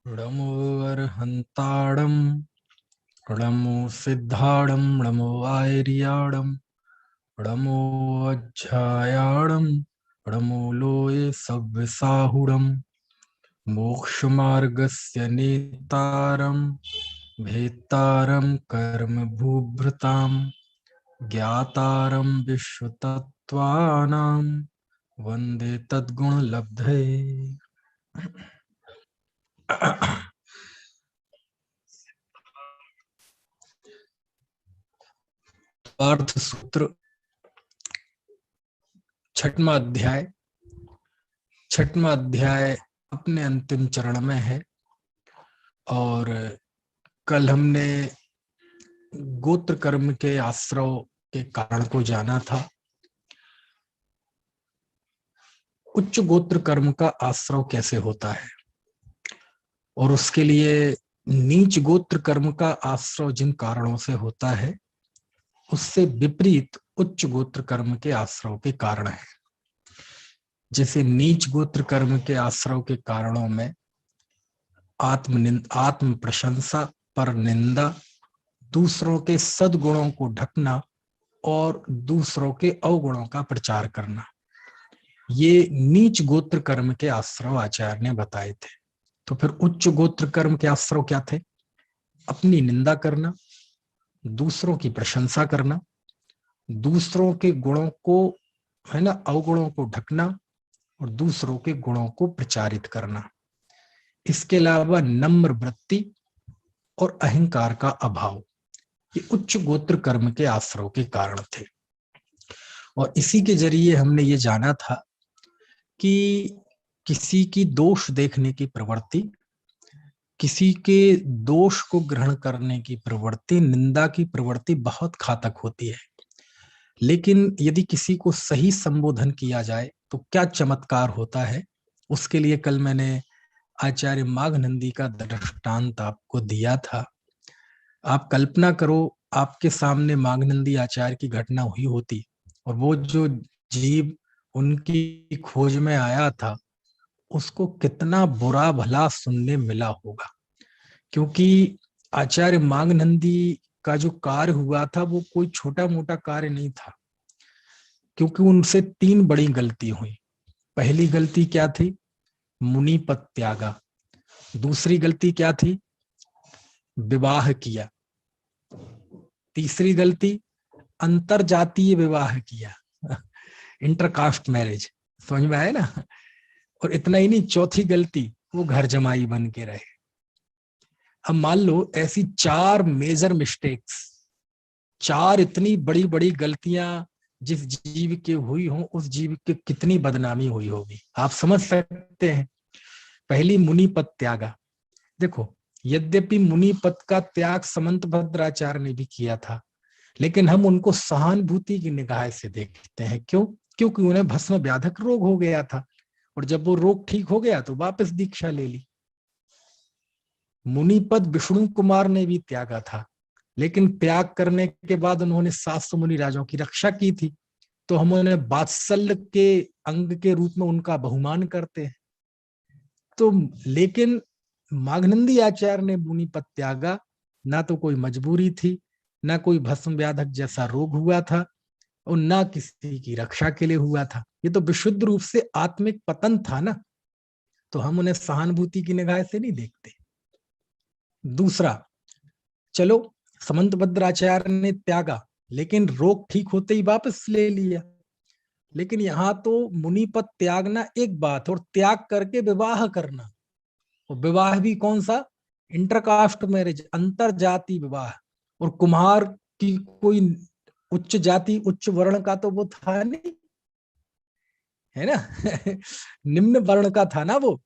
णमो अर्हन्ताडं णमो सिद्धाडं णमो आयर्याडं णमो अज्झायाडं णमो लोये सव्यसाहुडं मोक्षमार्गस्य नेतारं भेत्तारं कर्म भूभृतां ज्ञातारं विश्वतत्त्वानां वन्दे तद्गुणलब्धये। अर्थ सूत्र छठवां अध्याय अपने अंतिम चरण में है। और कल हमने गोत्र कर्म के आश्रव के कारण को जाना था। उच्च गोत्र कर्म का आश्रव कैसे होता है और उसके लिए नीच गोत्र कर्म का आश्रव जिन कारणों से होता है उससे विपरीत उच्च गोत्र कर्म के आश्रव के कारण है। जैसे नीच गोत्र कर्म के आश्रव के कारणों में आत्म प्रशंसा, पर निंदा, दूसरों के सद्गुणों को ढकना और दूसरों के अवगुणों का प्रचार करना, ये नीच गोत्र कर्म के आश्रव आचार्य ने बताए थे। तो फिर उच्च गोत्र कर्म के आश्रव क्या थे? अपनी निंदा करना, दूसरों की प्रशंसा करना, दूसरों के गुणों को है ना अवगुणों को ढकना और दूसरों के गुणों को प्रचारित करना। इसके अलावा नम्र वृत्ति और अहंकार का अभाव, ये उच्च गोत्र कर्म के आश्रव के कारण थे। और इसी के जरिए हमने ये जाना था कि किसी की दोष देखने की प्रवृत्ति, किसी के दोष को ग्रहण करने की प्रवृत्ति, निंदा की प्रवृत्ति बहुत घातक होती है। लेकिन यदि किसी को सही संबोधन किया जाए तो क्या चमत्कार होता है, उसके लिए कल मैंने आचार्य माघनंदी का दृष्टांत आपको दिया था। आप कल्पना करो, आपके सामने माघनंदी आचार्य की घटना हुई होती और वो जो जीव उनकी खोज में आया था उसको कितना बुरा भला सुनने मिला होगा। क्योंकि आचार्य माघनंदी का जो कार्य हुआ था वो कोई छोटा मोटा कार्य नहीं था, क्योंकि उनसे 3 बड़ी गलती हुई। पहली गलती क्या थी? मुनि पद त्यागा। दूसरी गलती क्या थी? विवाह किया। तीसरी गलती अंतर जातीय विवाह किया, इंटरकास्ट मैरिज। समझ में आया ना? और इतना ही नहीं, चौथी गलती वो घर जमाई बन के रहे। अब मान लो ऐसी 4 मेजर मिस्टेक्स, 4 इतनी बड़ी बड़ी गलतियां जिस जीव के हुई हो, उस जीव के कितनी बदनामी हुई होगी, आप समझ सकते हैं। पहली, मुनि पद त्यागा। देखो, यद्यपि मुनि पद का त्याग समंत भद्राचार्य ने भी किया था, लेकिन हम उनको सहानुभूति की निगाह से देखते हैं। क्यों? क्योंकि उन्हें भस्म व्याधक रोग हो गया था और जब वो रोग ठीक हो गया तो वापस दीक्षा ले ली। मुनिपद विष्णु कुमार ने भी त्यागा था, लेकिन त्याग करने के बाद उन्होंने 700 मुनि राजाओं की रक्षा की थी, तो हम उन्हें वात्सल्य के अंग के रूप में उनका बहुमान करते हैं। तो लेकिन माघनंदी आचार्य ने मुनिपद त्यागा, ना तो कोई मजबूरी थी, ना कोई भस्म व्याधक जैसा रोग हुआ था और ना किसी की रक्षा के लिए हुआ था। ये तो विशुद्ध रूप से आत्मिक पतन था ना, तो हम उन्हें सहानुभूति की निगाह से नहीं देखते। दूसरा, चलो समंत भद्राचार्य ने त्यागा, लेकिन रोग ठीक होते ही वापस ले लिया। लेकिन यहाँ तो मुनि पद त्यागना एक बात और त्याग करके विवाह करना, और विवाह भी कौन सा? इंटरकास्ट मैरिज, अंतर जाति विवाह। और कुम्हार की कोई उच्च जाति उच्च वर्ण का तो वो था नहीं, है ना? निम्न वर्ण का था ना वो।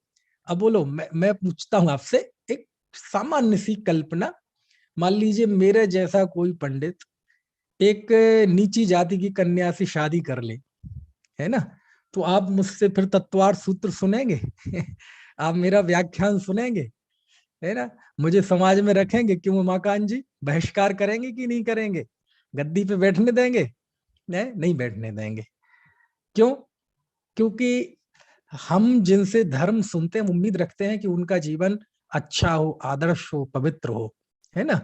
अब बोलो, मैं पूछता हूं आपसे एक सामान्य सी कल्पना। मान लीजिए मेरे जैसा कोई पंडित एक नीची जाति की कन्या से शादी कर ले, है ना? तो आप मुझसे फिर तत्वार्थ सूत्र सुनेंगे? आप मेरा व्याख्यान सुनेंगे, है ना? मुझे समाज में रखेंगे क्यों उमाकांत जी? बहिष्कार करेंगे कि नहीं करेंगे? गद्दी पे बैठने देंगे? नहीं बैठने देंगे। क्यों? क्योंकि हम जिनसे धर्म सुनते हैं, उम्मीद रखते हैं कि उनका जीवन अच्छा हो, आदर्श हो, पवित्र हो, है ना।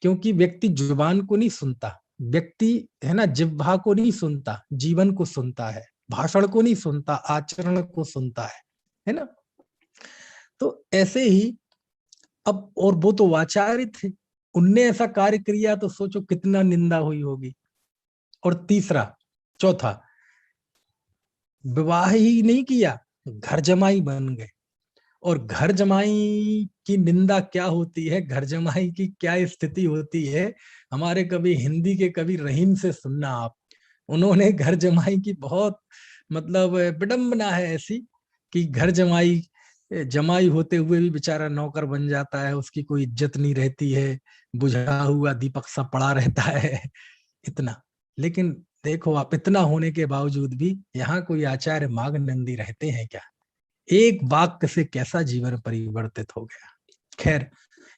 क्योंकि व्यक्ति जुबान को नहीं सुनता, व्यक्ति है ना जिह्वा को नहीं सुनता, जीवन को सुनता है, भाषण को नहीं सुनता, आचरण को सुनता है ना। तो ऐसे ही अब, और वो तो वाचार्य थे, उनने ऐसा कार्य किया तो सोचो कितना निंदा हुई होगी। और तीसरा, चौथा, विवाह ही नहीं किया, घर जमाई बन गए। और घर जमाई की निंदा क्या होती है, घर जमाई की क्या स्थिति होती है, हमारे कभी हिंदी के कवि रहीम से सुनना आप। उन्होंने घर जमाई की बहुत मतलब विडंबना है ऐसी कि घर जमाई जमाई होते हुए भी बेचारा नौकर बन जाता है, उसकी कोई इज्जत नहीं रहती है, बुझा हुआ दीपक सा पड़ा रहता है इतना। लेकिन देखो आप, इतना होने के बावजूद भी यहाँ कोई आचार्य मागनंदी रहते हैं क्या? एक वाक्य से कैसा जीवन परिवर्तित हो गया। खैर,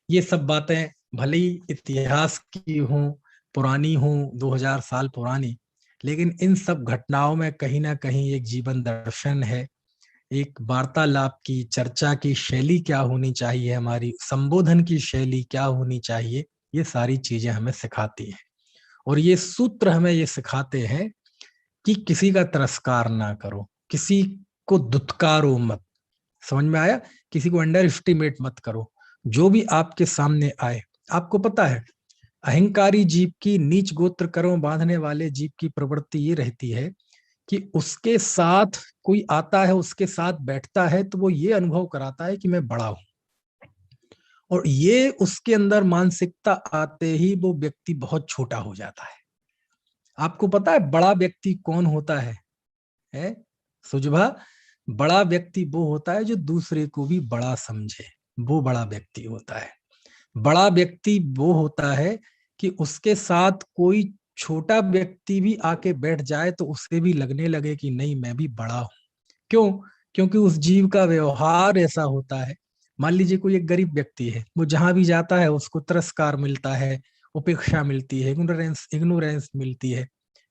ये सब बातें भले ही इतिहास की हों, पुरानी हों, 2000 साल पुरानी, लेकिन इन सब घटनाओं में कहीं ना कहीं एक जीवन दर्शन है। एक वार्तालाप की, चर्चा की शैली क्या होनी चाहिए, हमारी संबोधन की शैली क्या होनी चाहिए, ये सारी चीजें हमें सिखाती है। और ये सूत्र हमें ये सिखाते हैं कि किसी का तिरस्कार ना करो, किसी को दुत्कारो मत। समझ में आया? किसी को अंडर एस्टिमेट मत करो, जो भी आपके सामने आए। आपको पता है, अहंकारी जीव की, नीच गोत्र कर्म बांधने वाले जीव की प्रवृत्ति ये रहती है कि उसके साथ कोई आता है, उसके साथ बैठता है, तो वो ये अनुभव कराता है कि मैं बड़ा हूं। और ये उसके अंदर मानसिकता आते ही वो व्यक्ति बहुत छोटा हो जाता है। आपको पता है बड़ा व्यक्ति कौन होता है सुजभा? बड़ा व्यक्ति वो होता है जो दूसरे को भी बड़ा समझे, वो बड़ा व्यक्ति होता है। बड़ा व्यक्ति वो होता है कि उसके साथ कोई छोटा व्यक्ति भी आके बैठ जाए तो उसे भी लगने लगे कि नहीं, मैं भी बड़ा हूं। क्यों? क्योंकि उस जीव का व्यवहार ऐसा होता है। मान लीजिए कोई एक गरीब व्यक्ति है, वो जहां भी जाता है उसको तिरस्कार मिलता है, उपेक्षा मिलती है, इग्नोरेंस इग्नोरेंस मिलती है।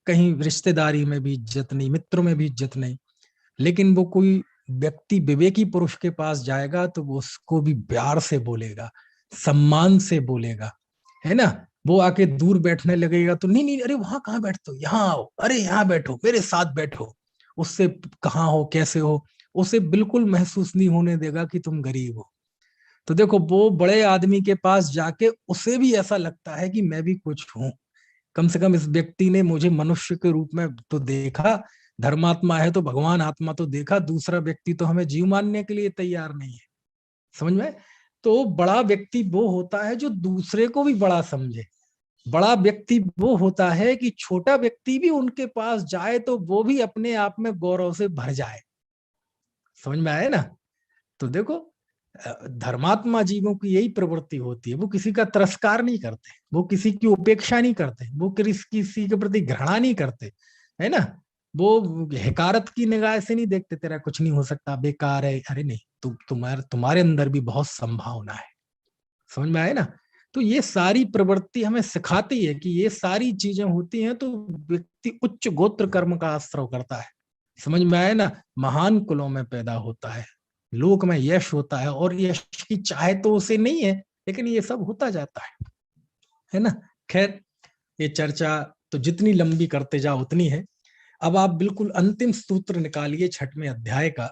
कहीं रिश्तेदारी में भी इज्जत नहीं, मित्रों में भी इज्जत नहीं। लेकिन वो कोई व्यक्ति विवेकी पुरुष के पास जाएगा तो वो उसको भी प्यार से बोलेगा, सम्मान से बोलेगा, है ना। वो आके दूर बैठने लगेगा तो नहीं नहीं, अरे वहां कहाँ बैठते हो, यहाँ आओ, अरे यहाँ बैठो, मेरे साथ बैठो। उससे कहाँ हो, कैसे हो, उसे बिल्कुल महसूस नहीं होने देगा कि तुम गरीब हो। तो देखो, वो बड़े आदमी के पास जाके उसे भी ऐसा लगता है कि मैं भी कुछ हूं। कम से कम इस व्यक्ति ने मुझे मनुष्य के रूप में तो देखा, धर्मात्मा है तो भगवान आत्मा तो देखा, दूसरा व्यक्ति तो हमें जीव मानने के लिए तैयार नहीं है। समझ में? तो बड़ा व्यक्ति वो होता है जो दूसरे को भी बड़ा समझे। बड़ा व्यक्ति वो होता है कि छोटा व्यक्ति भी उनके पास जाए तो वो भी अपने आप में गौरव से भर जाए। समझ में आए ना? तो देखो, धर्मात्मा जीवों की यही प्रवृत्ति होती है, वो किसी का तिरस्कार नहीं करते, वो किसी की उपेक्षा नहीं करते, वो किसी के प्रति घृणा नहीं करते, है ना। वो हकारत की निगाह से नहीं देखते, तेरा कुछ नहीं हो सकता, बेकार है, अरे नहीं, तुम्हारे अंदर भी बहुत संभावना है। समझ में आए ना? तो ये सारी प्रवृत्ति हमें सिखाती है कि ये सारी चीजें होती हैं तो व्यक्ति उच्च गोत्र कर्म का आश्रय करता है। समझ में आए ना? महान कुलों में पैदा होता है, लोक में यश होता है, और यश की चाहे तो उसे नहीं है, लेकिन ये सब होता जाता है ना। खैर, ये चर्चा तो जितनी लंबी करते जाओ उतनी है। अब आप बिल्कुल अंतिम सूत्र निकालिए छठवें अध्याय का।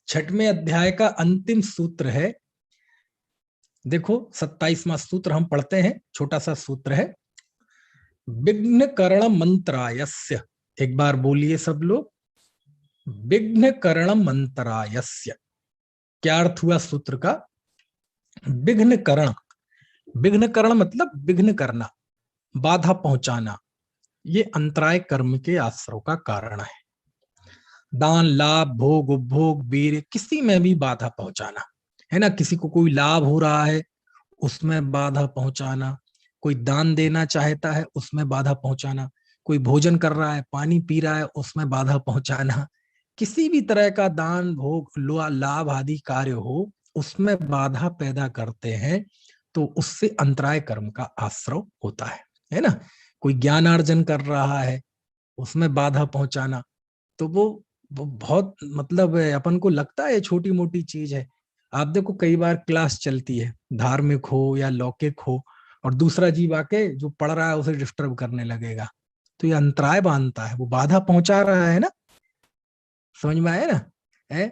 छठवें अध्याय का अंतिम सूत्र है, देखो 27वां सूत्र हम पढ़ते हैं, छोटा सा सूत्र है। विघ्न कर्ण मंत्रायस्य, एक बार बोलिए सब लोग, विघ्न कर्ण मंत्रायस्य। क्या अर्थ हुआ सूत्र का? विघ्न कर्ण, विघ्न कर्ण मतलब विघ्न करना, बाधा पहुंचाना, ये अंतराय कर्म के आश्रय का कारण है। दान, लाभ, भोग, उपभोग, वीर, किसी में भी बाधा पहुंचाना, है ना। किसी को कोई लाभ हो रहा है उसमें बाधा पहुंचाना, कोई दान देना चाहता है उसमें बाधा पहुंचाना, कोई भोजन कर रहा है, पानी पी रहा है, उसमें बाधा पहुंचाना, किसी भी तरह का दान, भोग, लाभ आदि कार्य हो, उसमें बाधा पैदा करते हैं, तो उससे अंतराय कर्म का आश्रय होता है ना। कोई ज्ञानार्जन कर रहा है, उसमें बाधा पहुंचाना, तो वो बहुत मतलब अपन को लगता है छोटी मोटी चीज है, आप देखो कई बार क्लास चलती है, धार्मिक हो या लौकिक हो, और दूसरा जीव आके जो पढ़ रहा है उसे डिस्टर्ब करने लगेगा, तो ये अंतराय बांधता है, वो बाधा पहुंचा रहा है ना। समझ में आया ना है।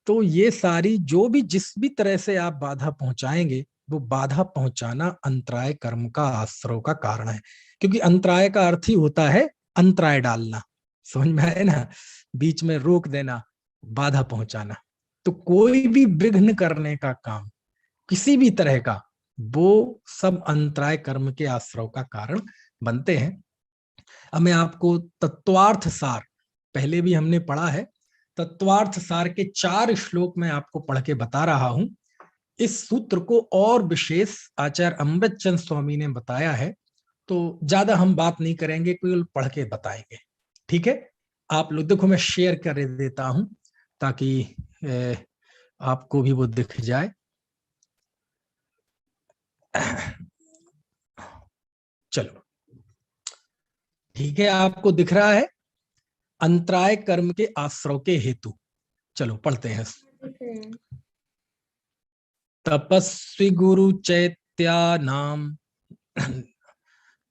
तो ये सारी जो भी जिस भी तरह से आप बाधा पहुंचाएंगे, वो बाधा पहुंचाना अंतराय कर्म का आश्रव का कारण है। क्योंकि अंतराय का अर्थ ही होता है अंतराय डालना। समझ में आया ना, बीच में रोक देना, बाधा पहुंचाना। तो कोई भी विघ्न करने का काम किसी भी तरह का, वो सब अंतराय कर्म के आश्रव का कारण बनते हैं। अब मैं आपको तत्वार्थ सार, पहले भी हमने पढ़ा है, तत्वार्थ सार के 4 श्लोक में आपको पढ़ के बता रहा हूं। इस सूत्र को और विशेष आचार्य अमृतचंद स्वामी ने बताया है, तो ज्यादा हम बात नहीं करेंगे, केवल पढ़ के बताएंगे। ठीक है, आप लोग देखो, मैं शेयर कर देता हूं ताकि आपको भी वो दिख जाए। चलो ठीक है, आपको दिख रहा है अंतराय कर्म के आश्रव के हेतु। चलो पढ़ते हैं। तपस्वी गुरु चैत्यानाम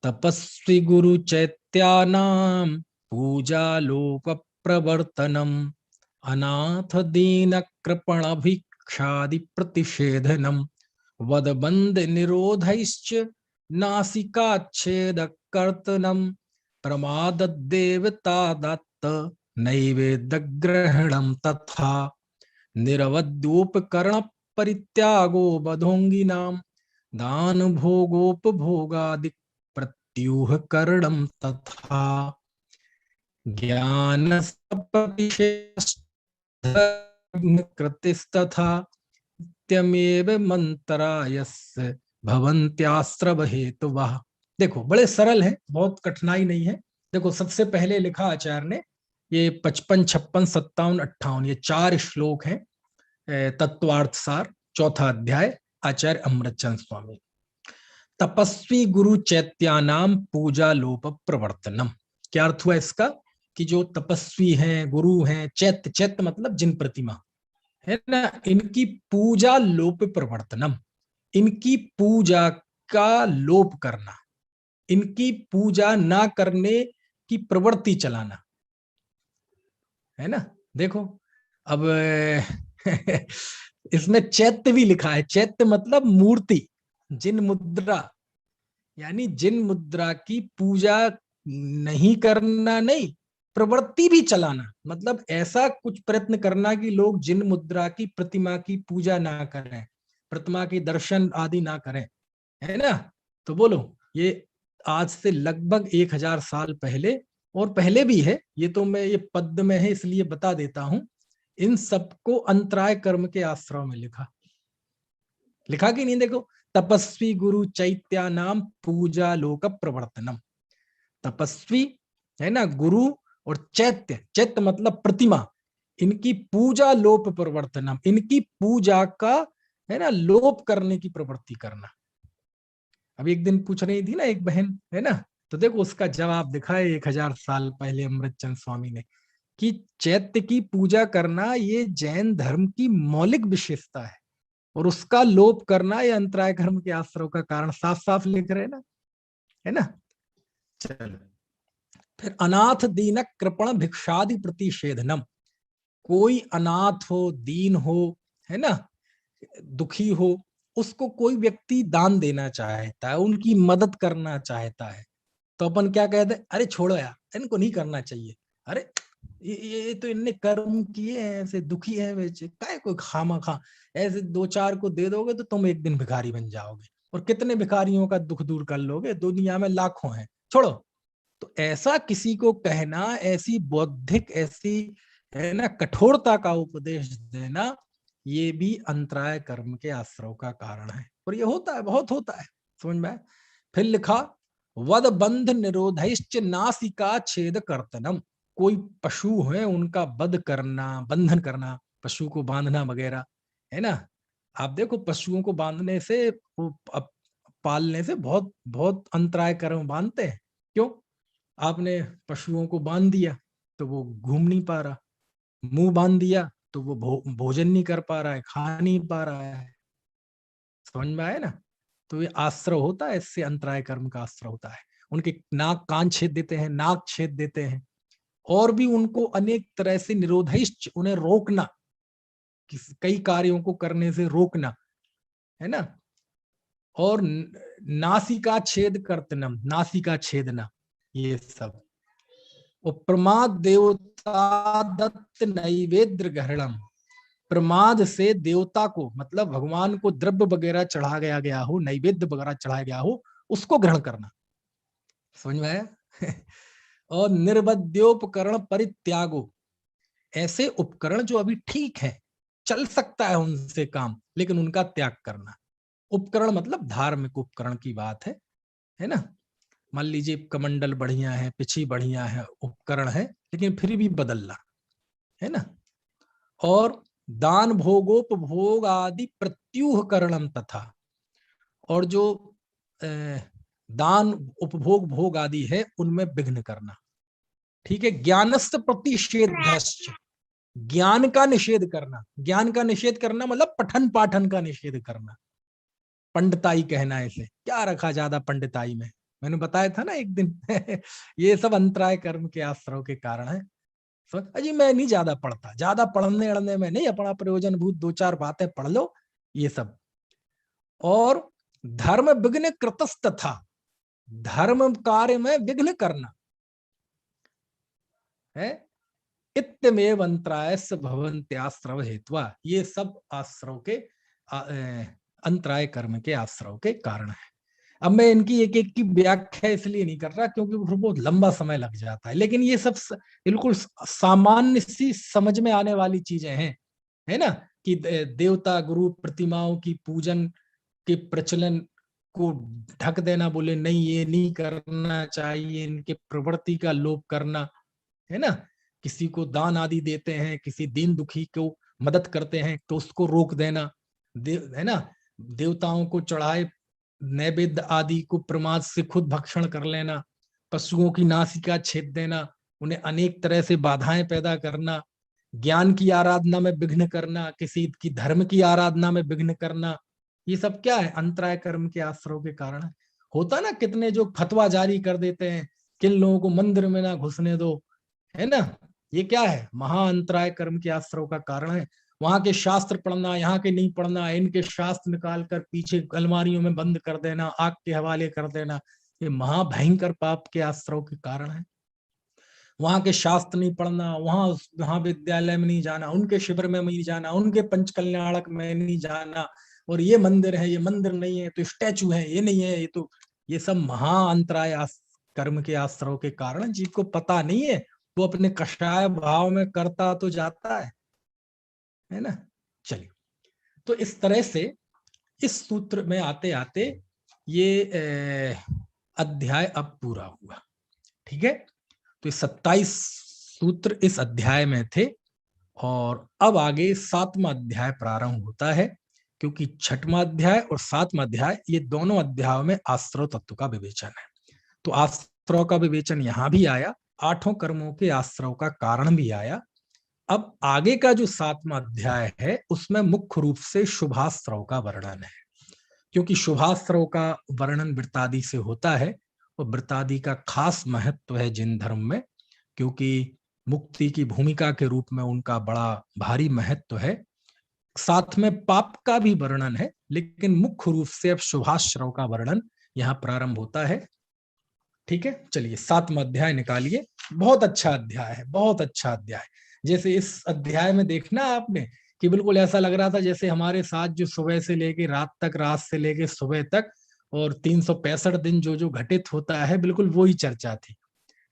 तपस्वी गुरु चैत्यानाम पूजा लोक प्रवर्तनम अनाथ दीन कृपण भिक्षादि प्रतिषेधनम वदबंध निरोधैश्च नासिकाच्छेद कर्तनम प्रमाद देवता दत्त नैवेद्य ग्रहणम तथा निरवद्योपकरण परित्यागो बधोंगिनाम दान भोगोपभोगादि प्रत्यूह करणम तथा ज्ञान कृतिस्तथा त्यमेव मंत्रायस्य भवन्त्यास्त्रव हेतुवः। देखो बड़े सरल है, बहुत कठिनाई नहीं है। देखो सबसे पहले लिखा आचार्य ने ये 55, 56, 57, 58 ये 4 श्लोक हैं तत्वार्थ सार, चौथा अध्याय, आचार्य अमृतचंद स्वामी। तपस्वी गुरु चैत्यानाम पूजा लोप प्रवर्तनम। क्या अर्थ हुआ इसका कि जो तपस्वी हैं, गुरु हैं, चैत्य, चैत्य मतलब जिन प्रतिमा है ना, इनकी पूजा लोप प्रवर्तनम, इनकी पूजा का लोप करना, इनकी पूजा ना करने की प्रवृत्ति चलाना, है ना। देखो अब इसमें चैत्य भी लिखा है, चैत्य मतलब मूर्ति, जिन मुद्रा, यानी जिन मुद्रा की पूजा नहीं करना, नहीं प्रवृत्ति भी चलाना, मतलब ऐसा कुछ प्रयत्न करना कि लोग जिन मुद्रा की प्रतिमा की पूजा ना करें, प्रतिमा की दर्शन आदि ना करें, है ना। तो बोलो ये आज से लगभग 1000 साल पहले, और पहले भी है, ये तो मैं ये पद में है इसलिए बता देता हूं, इन सबको अंतराय कर्म के आश्रम में लिखा, लिखा कि नहीं। देखो तपस्वी गुरु चैत्या नाम पूजा लोक प्रवर्तनम, तपस्वी है ना, गुरु और चैत्य, चैत्य मतलब प्रतिमा, इनकी पूजा लोप प्रवर्तनम, इनकी पूजा का है ना लोप करने की प्रवृत्ति करना। अभी एक दिन पूछ रही थी ना एक बहन, है ना, तो देखो उसका जवाब दिखाए 1000 साल पहले अमृतचंद स्वामी ने, कि चैत्य की पूजा करना ये जैन धर्म की मौलिक विशेषता है, और उसका लोप करना ये अंतराय कर्म के आश्रव का कारण, साफ साफ लिख रहे ना, है ना। चलो फिर अनाथ दीन कृपण भिक्षादि प्रतिषेधनम, कोई अनाथ हो, दीन हो, है ना, दुखी हो, उसको कोई व्यक्ति दान देना चाहता है, उनकी मदद करना चाहता है, तो अपन क्या कहते हैं, अरे छोड़ो यार इनको नहीं करना चाहिए, अरे ये तो इनने कर्म किए हैं, ऐसे दुखी है बेचे, काय कोई खामा खा, ऐसे 2-4 को दे दोगे तो तुम एक दिन भिखारी बन जाओगे, और कितने भिखारियों का दुख दूर कर लोगे, दुनिया में लाखों हैं, छोड़ो। तो ऐसा किसी को कहना, ऐसी बौद्धिक, ऐसी है ना कठोरता का उपदेश देना, ये भी अंतराय कर्म के आश्रव का कारण है, और ये होता है, बहुत होता है। समझ में। फिर लिखा वद बंध निरोधैश्च नासिका छेद कर्तनम, कोई पशु है उनका वध करना, बंधन करना, पशु को बांधना वगैरह, है ना। आप देखो पशुओं को बांधने से, वो पालने से बहुत बहुत अंतराय कर्म बांधते हैं। क्यों? आपने पशुओं को बांध दिया तो वो घूम नहीं पा रहा, मुंह बांध दिया तो वो भोजन नहीं कर पा रहा है, खा नहीं पा रहा है। समझ में आया ना? तो ये आश्रय होता है, इससे अंतराय कर्म का आश्रय होता है। उनके नाक कान छेद देते हैं, नाक छेद देते हैं, और भी उनको अनेक तरह से निरोधिष्ट, उन्हें रोकना, कई कार्यों को करने से रोकना, है ना। और नासिका छेद कर्तनम, नासिका छेदना, ये सब। और प्रमाद देवता दत्त नैवेद्य ग्रहणम, प्रमाद से देवता को, मतलब भगवान को द्रव्य वगैरह चढ़ा गया हो, नैवेद्य वगैरह चढ़ाया गया हो, उसको ग्रहण करना। समझ में आया? और निर्वद्योपकरण परित्यागो, ऐसे उपकरण जो अभी ठीक है, चल सकता है उनसे काम, लेकिन उनका त्याग करना। उपकरण मतलब धार्मिक उपकरण की बात है ना। मान लीजिए कमंडल बढ़िया है, पिछी बढ़िया है, उपकरण है, लेकिन फिर भी बदलना, है ना। और दान भोगोपभोग आदि प्रत्यूह करणम तथा, और जो दान उपभोग भोग आदि है उनमें विघ्न करना। ठीक है। ज्ञानस्थ प्रतिषेधश्च, ज्ञान का निषेध करना। ज्ञान का निषेध करना मतलब पठन पाठन का निषेध करना। पंडिताई कहना है इसे, क्या रखा ज्यादा पंडिताई में, मैंने बताया था ना एक दिन। ये सब अंतराय कर्म के आश्रय के कारण है। अजी मैं नहीं ज्यादा पढ़ता, ज्यादा पढ़ने अड़ने में नहीं, अपना प्रयोजन भूत दो चार बातें पढ़ लो, ये सब। और धर्म विघ्न कृतस्तथा, धर्म कार्य में विघ्न करना है। इत्यमेव अंतराय भवन्त्याश्रव हेत्वा, ये सब आश्रव के अंतराय कर्म के आश्रव के कारण है। अब मैं इनकी एक एक की व्याख्या इसलिए नहीं कर रहा क्योंकि बहुत लंबा समय लग जाता है, लेकिन ये सब बिल्कुल सामान्य सी समझ में आने वाली चीजें हैं, है ना। कि देवता गुरु प्रतिमाओं की पूजन के प्रचलन को ढक देना, बोले नहीं ये नहीं करना चाहिए, इनके प्रवृत्ति का लोप करना, है ना। किसी को दान आदि देते हैं, किसी दीन दुखी को मदद करते हैं तो उसको रोक देना, है ना। देवताओं को चढ़ाए नैवेद्य आदि को प्रमाद से खुद भक्षण कर लेना, पशुओं की नासिका छेद देना, उन्हें अनेक तरह से बाधाएं पैदा करना, ज्ञान की आराधना में विघ्न करना, किसी की धर्म की आराधना में विघ्न करना, ये सब क्या है? अंतराय कर्म के आश्रय के कारण है। होता ना, कितने जो फतवा जारी कर देते हैं, किन लोगों को मंदिर में ना घुसने दो, है ना। ये क्या है? महा अंतराय कर्म के आश्रय का कारण है। वहां के शास्त्र पढ़ना, यहाँ के नहीं पढ़ना, इनके शास्त्र निकाल कर पीछे अलमारियों में बंद कर देना, आग के हवाले कर देना, ये महाभयंकर पाप के आश्रय के कारण है। वहां के शास्त्र नहीं पढ़ना, वहां विद्यालय में नहीं जाना, उनके शिविर में नहीं जाना, उनके पंचकल्याणक में नहीं जाना, और ये मंदिर है, ये मंदिर नहीं है, तो स्टैचू है, ये नहीं है, ये तो, ये सब महा अंतराय कर्म के आश्रय के कारण, जिसको पता नहीं है वो अपने कषाय भाव में करता तो जाता है ना। चलिए, तो इस तरह से इस सूत्र में आते आते ये अध्याय अब पूरा हुआ। ठीक है। तो 27 सूत्र इस अध्याय में थे, और अब आगे 7वां अध्याय प्रारंभ होता है, क्योंकि 6वां अध्याय और 7वां अध्याय ये दोनों अध्यायों में आश्रय तत्व का विवेचन है। तो आश्रय का विवेचन यहां भी आया, 8 कर्मों के आश्रय का कारण भी आया। अब आगे का जो 7वां अध्याय है उसमें मुख्य रूप से शुभाश्रय का वर्णन है, क्योंकि शुभाश्रय का वर्णन वृत्तादि से होता है, और वृत्तादि का खास महत्व है जिन धर्म में, क्योंकि मुक्ति की भूमिका के रूप में उनका बड़ा भारी महत्व है। साथ में पाप का भी वर्णन है, लेकिन मुख्य रूप से अब शुभाश्रय का वर्णन यहाँ प्रारंभ होता है। ठीक है। चलिए 7वां अध्याय निकालिए। बहुत अच्छा अध्याय है, बहुत अच्छा अध्याय। जैसे इस अध्याय में देखना आपने कि बिल्कुल ऐसा लग रहा था जैसे हमारे साथ जो सुबह से लेके रात तक, रात से लेके सुबह तक, और 365 दिन जो जो घटित होता है, बिल्कुल वो ही चर्चा थी।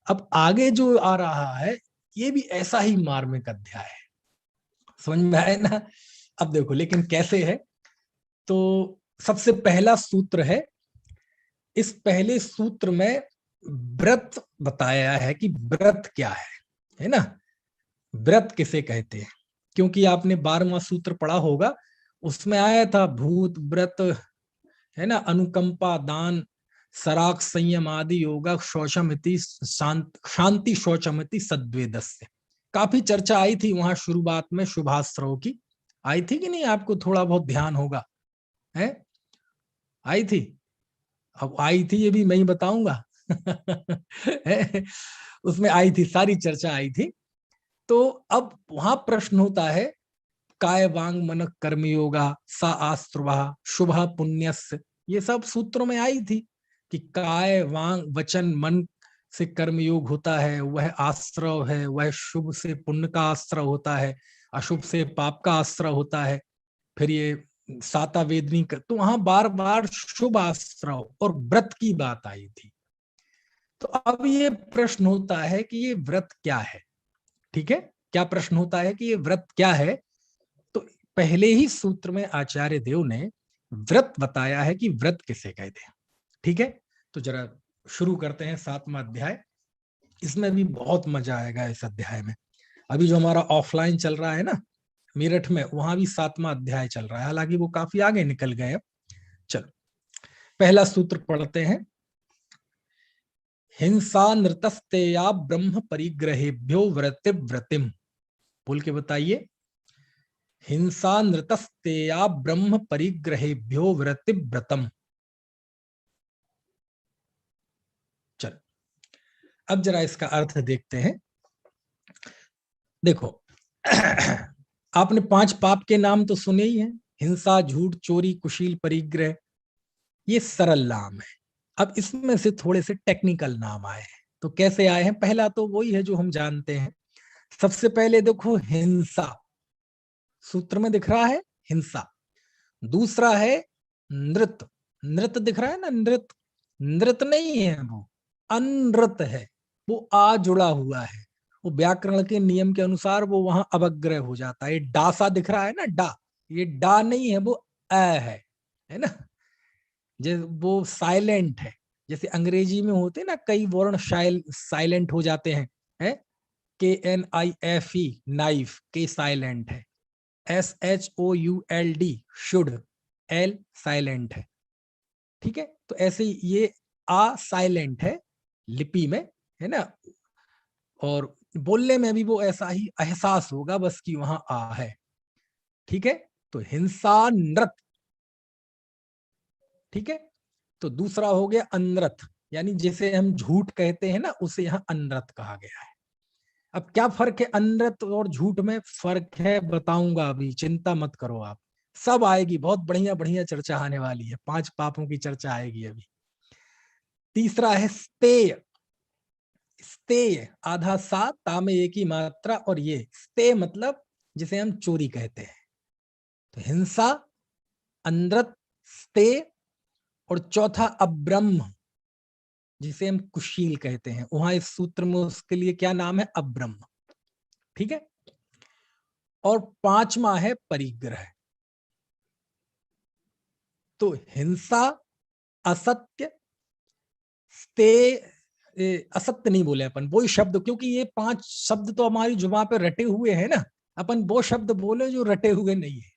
अब आगे जो आ रहा है ये भी ऐसा ही मार्मिक अध्याय है। समझ में आए ना? अब देखो लेकिन कैसे है। तो सबसे पहला सूत्र है, इस पहले सूत्र में व्रत बताया है कि व्रत क्या है ना। व्रत किसे कहते हैं? क्योंकि आपने 12वां सूत्र पढ़ा होगा, उसमें आया था भूत व्रत, है ना, अनुकंपा, दान, सराग, संयम आदि, योगा, शौचमिति शांति, शौचमिति सद्वेदस्य। काफी चर्चा आई थी वहां शुरुआत में शुभाश्रव की, आई थी कि नहीं? आपको थोड़ा बहुत ध्यान होगा, है? आई थी? अब आई थी ये भी मैं ही बताऊंगा। उसमें आई थी, सारी चर्चा आई थी। तो अब वहां प्रश्न होता है, काय वांग मन कर्म योगा सा आस्त्रवा शुभ पुण्यस्य, ये सब सूत्रों में आई थी कि काय वांग वचन मन से कर्मयोग होता है, वह आश्रव है, वह शुभ से पुण्य का आश्रव होता है, अशुभ से पाप का आश्रव होता है। फिर ये साता वेदनी तो वहां बार बार शुभ आश्रव और व्रत की बात आई थी। तो अब ये प्रश्न होता है कि ये व्रत क्या है? ठीक है, क्या प्रश्न होता है कि ये व्रत क्या है? तो पहले ही सूत्र में आचार्य देव ने व्रत बताया है कि व्रत किसे कहते हैं। ठीक है, तो जरा शुरू करते हैं 7वां अध्याय। इसमें भी बहुत मजा आएगा इस अध्याय में। अभी जो हमारा ऑफलाइन चल रहा है ना मेरठ में, वहां भी 7वां अध्याय चल रहा है, हालांकि वो काफी आगे निकल गए अब। चलो पहला सूत्र पढ़ते हैं। हिंसा नृतस्तेया ब्रह्म परिग्रहेभ्यो व्रतिम। बोल के बताइए। हिंसा नृतस्तेया ब्रह्म परिग्रहेभ्यो व्रतिव्रतम। चल अब जरा इसका अर्थ देखते हैं। देखो आपने 5 पाप के नाम तो सुने ही हैं, हिंसा, झूठ, चोरी, कुशील, परिग्रह, ये सरल नाम है। अब इसमें से थोड़े से टेक्निकल नाम आए हैं। तो कैसे आए हैं? पहला तो वही है जो हम जानते हैं। सबसे पहले देखो हिंसा, सूत्र में दिख रहा है हिंसा। दूसरा है नृत, नृत दिख रहा है ना, नृत, नृत नहीं है वो, अनृत है, वो आ जुड़ा हुआ है, वो व्याकरण के नियम के अनुसार वो वहां अवग्रह हो जाता है। डा सा दिख रहा है ना, डा, ये डा नहीं है, वो अ है ना, जैसे वो साइलेंट है। जैसे अंग्रेजी में होते ना कई वर्ण साइलेंट हो जाते हैं, है? KNIFE नाइफ, के साइलेंट है। SHOULD शुड, एल साइलेंट है। ठीक है, तो ऐसे ही ये आ साइलेंट है लिपि में, है ना, और बोलने में भी वो ऐसा ही एहसास होगा, बस कि वहां आ है। ठीक है, तो हिंसा नृत। ठीक है, तो दूसरा हो गया अनृत, यानी जिसे हम झूठ कहते हैं ना, उसे यहाँ अनृत कहा गया है। अब क्या फर्क है अनृत और झूठ में? फर्क है बताऊंगा, अभी चिंता मत करो आप, सब आएगी, बहुत बढ़िया बढ़िया चर्चा आने वाली है, 5 पापों की चर्चा आएगी अभी। तीसरा है स्तेय, स्तेय आधा सा, ता में एक ही मात्रा, और ये स्तेय मतलब जिसे हम चोरी कहते हैं। तो हिंसा, अनृत, स्तेय, और चौथा अब्रह्म, जिसे हम कुशील कहते हैं। वहां इस सूत्र में उसके लिए क्या नाम है? अब्रह्म। ठीक है, और 5वां है परिग्रह। तो हिंसा, असत्य, असत्य नहीं बोले अपन, वही शब्द, क्योंकि ये 5 शब्द तो हमारी जुबान पे रटे हुए हैं ना, अपन वो शब्द बोले जो रटे हुए नहीं है,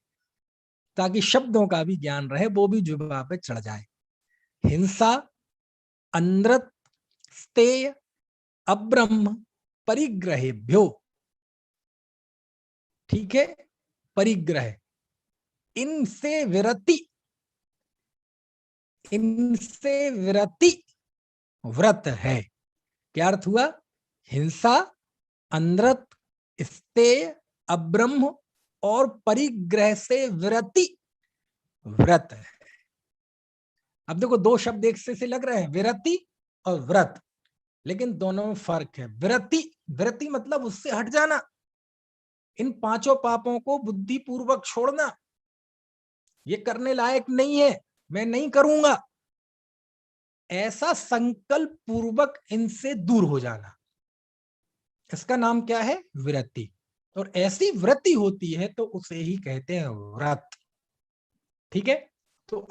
ताकि शब्दों का भी ज्ञान रहे, वो भी जुबान पे चढ़ जाए। हिंसा, अनृत, स्तेय, अब्रह्म, परिग्रहेभ्यो। ठीक है, परिग्रह, इनसे विरति, इनसे विरति व्रत है। क्या अर्थ हुआ? हिंसा, अनृत, स्तेय, अब्रह्म और परिग्रह से विरति व्रत है। अब देखो 2 शब्द एक से लग रहे हैं, विरति और व्रत, लेकिन दोनों में फर्क है। विरति, विरति मतलब उससे हट जाना, इन 5 पापों को बुद्धि पूर्वक छोड़ना, ये करने लायक नहीं है, मैं नहीं करूंगा, ऐसा संकल्प पूर्वक इनसे दूर हो जाना, इसका नाम क्या है? विरति। और ऐसी वृत्ति होती है तो उसे ही कहते हैं व्रत। ठीक है, तो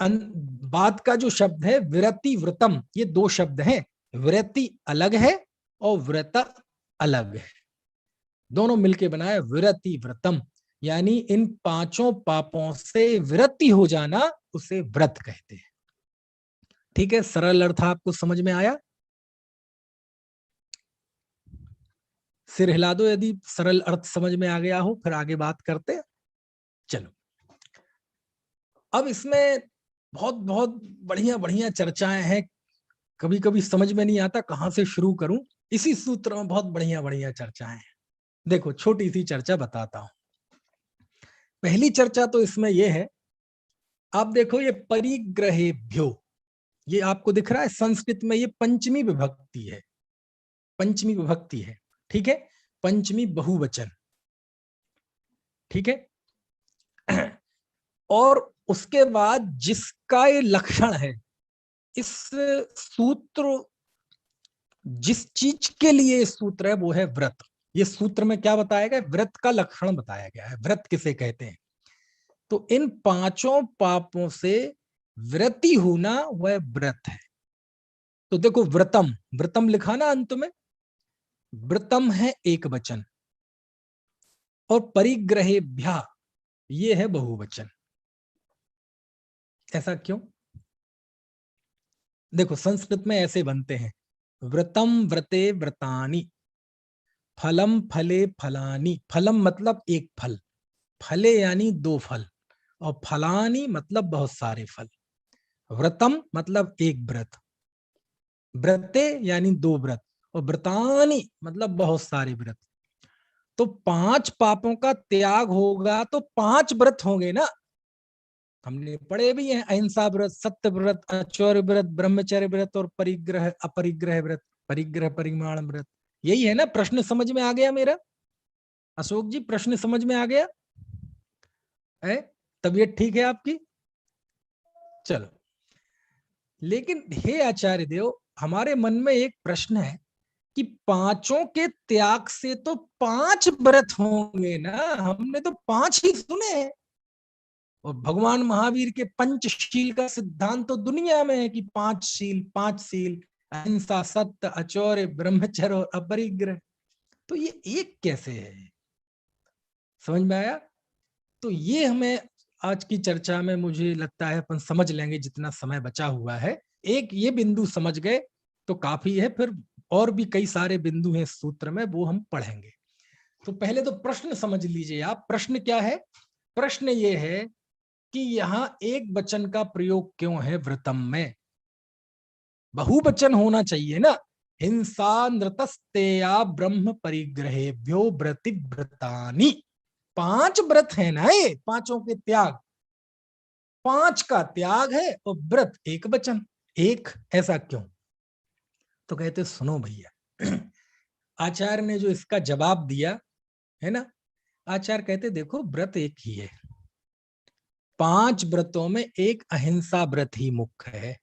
बात का जो शब्द है विरति व्रतम, ये 2 शब्द हैं, विरति अलग है और व्रत अलग है, दोनों मिलके बनाए विरति व्रतम, यानी इन 5 पापों से विरति हो जाना, उसे व्रत कहते हैं। ठीक है, सरल अर्थ आपको समझ में आया? सिर हिला दो यदि सरल अर्थ समझ में आ गया हो, फिर आगे बात करते हैं। चलो, अब इसमें बहुत बहुत बढ़िया बढ़िया चर्चाएं हैं, कभी कभी समझ में नहीं आता कहां से शुरू करूं। इसी सूत्र में बहुत बढ़िया बढ़िया चर्चाएं हैं। देखो, छोटी सी चर्चा बताता हूं। पहली चर्चा तो इसमें यह है, आप देखो ये परिग्रहेभ्यो, ये आपको दिख रहा है संस्कृत में ये पंचमी विभक्ति है, पंचमी विभक्ति है, ठीक है, पंचमी बहुवचन, ठीक है। और उसके बाद जिसका ये लक्षण है, इस सूत्र, जिस चीज के लिए ये सूत्र है वो है व्रत। ये सूत्र में क्या बताया गया? व्रत का लक्षण बताया गया है। व्रत किसे कहते हैं? तो इन पांचों पापों से व्रति होना वह व्रत है। तो देखो, व्रतम, व्रतम लिखा ना अंत में, व्रतम है एक वचन, और परिग्रहेभ्यः ये है बहुवचन। ऐसा क्यों? देखो, संस्कृत में ऐसे बनते हैं, व्रतम व्रते व्रतानि, फलम फले फलानि। फलम मतलब एक फल, फले यानी दो फल, और फलानि मतलब बहुत सारे फल। व्रतम मतलब एक व्रत, व्रते यानी दो व्रत, और व्रतानि मतलब बहुत सारे व्रत। तो पांच पापों का त्याग होगा तो पांच व्रत होंगे ना। हमने पढ़े भी हैं, अहिंसा व्रत, सत्य व्रत, आचौर्य व्रत, ब्रह्मचर्य व्रत और परिग्रह अपरिग्रह व्रत, परिग्रह परिमाण व्रत। यही है ना? प्रश्न समझ में आ गया मेरा? अशोक जी, प्रश्न समझ में आ गया है? तबीयत ठीक है आपकी? चलो, लेकिन हे आचार्य देव, हमारे मन में एक प्रश्न है कि पांचों के त्याग से तो पांच व्रत होंगे ना, हमने तो पांच ही सुने हैं। और भगवान महावीर के पंचशील का सिद्धांत तो दुनिया में है कि पांच शील, पांच सील, अहिंसा, सत्य, आचौर्य, ब्रह्मचर्य और अपरिग्रह। तो ये एक कैसे है? समझ में आया? तो ये हमें आज की चर्चा में मुझे लगता है अपन समझ लेंगे जितना समय बचा हुआ है। एक ये बिंदु समझ गए तो काफी है, फिर और भी कई सारे बिंदु हैं सूत्र में, वो हम पढ़ेंगे। तो पहले तो प्रश्न समझ लीजिए आप। प्रश्न क्या है? प्रश्न ये है कि यहाँ एक वचन का प्रयोग क्यों है व्रतम में? बहुवचन होना चाहिए ना। हिंसा नृतस्तेया ब्रह्म परिग्रहेभ्यो व्रति व्रतानि। पांच व्रत है ना, ये पांचों के त्याग, पांच का त्याग है, और व्रत एक वचन, एक, ऐसा क्यों? तो कहते सुनो भैया, आचार्य ने जो इसका जवाब दिया है ना, आचार्य कहते देखो, व्रत एक ही है, पांच व्रतों में एक अहिंसा व्रत ही मुख्य है,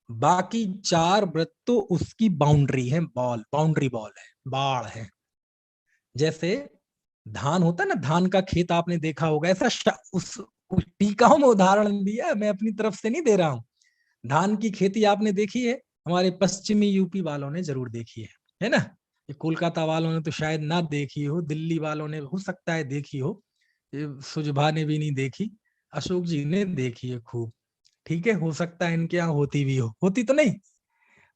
बाकी चार व्रत तो उसकी बाउंड्री है, बॉल, बाउंड्री बॉल है, बाढ़ है। जैसे धान होता है ना, धान का खेत आपने देखा होगा, ऐसा उस टीकाओं में उदाहरण दिया, मैं अपनी तरफ से नहीं दे रहा हूं। धान की खेती आपने देखी है, हमारे पश्चिमी यूपी वालों ने जरूर देखी है ना? ये कोलकाता वालों ने तो शायद ना देखी हो, दिल्ली वालों ने हो सकता है देखी हो, ये सुजभा ने भी नहीं देखी, अशोक जी ने देखी है खूब। ठीक है, हो सकता है इनके यहाँ होती भी हो, होती तो नहीं?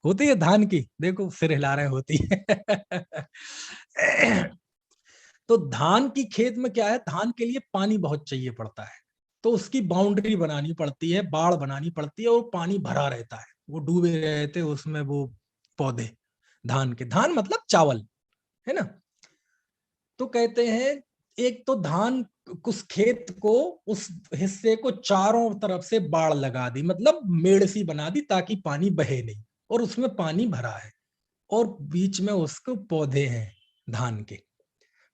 होती है धान की, देखो सिर हिला रहे, होती है। तो धान की खेत में क्या है, धान के लिए पानी बहुत चाहिए पड़ता है, तो उसकी बाउंड्री बनानी पड़ती है, बाड़ बनानी पड़ती है, और पानी भरा रहता है, वो डूबे रहते उसमें वो पौधे, धान के, धान मतलब चावल, है ना? तो कहते हैं एक तो धान, उस खेत को, उस हिस्से को चारों तरफ से बाड़ लगा दी, मतलब मेड़ सी बना दी ताकि पानी बहे नहीं, और उसमें पानी भरा है, और बीच में उसको पौधे हैं धान के।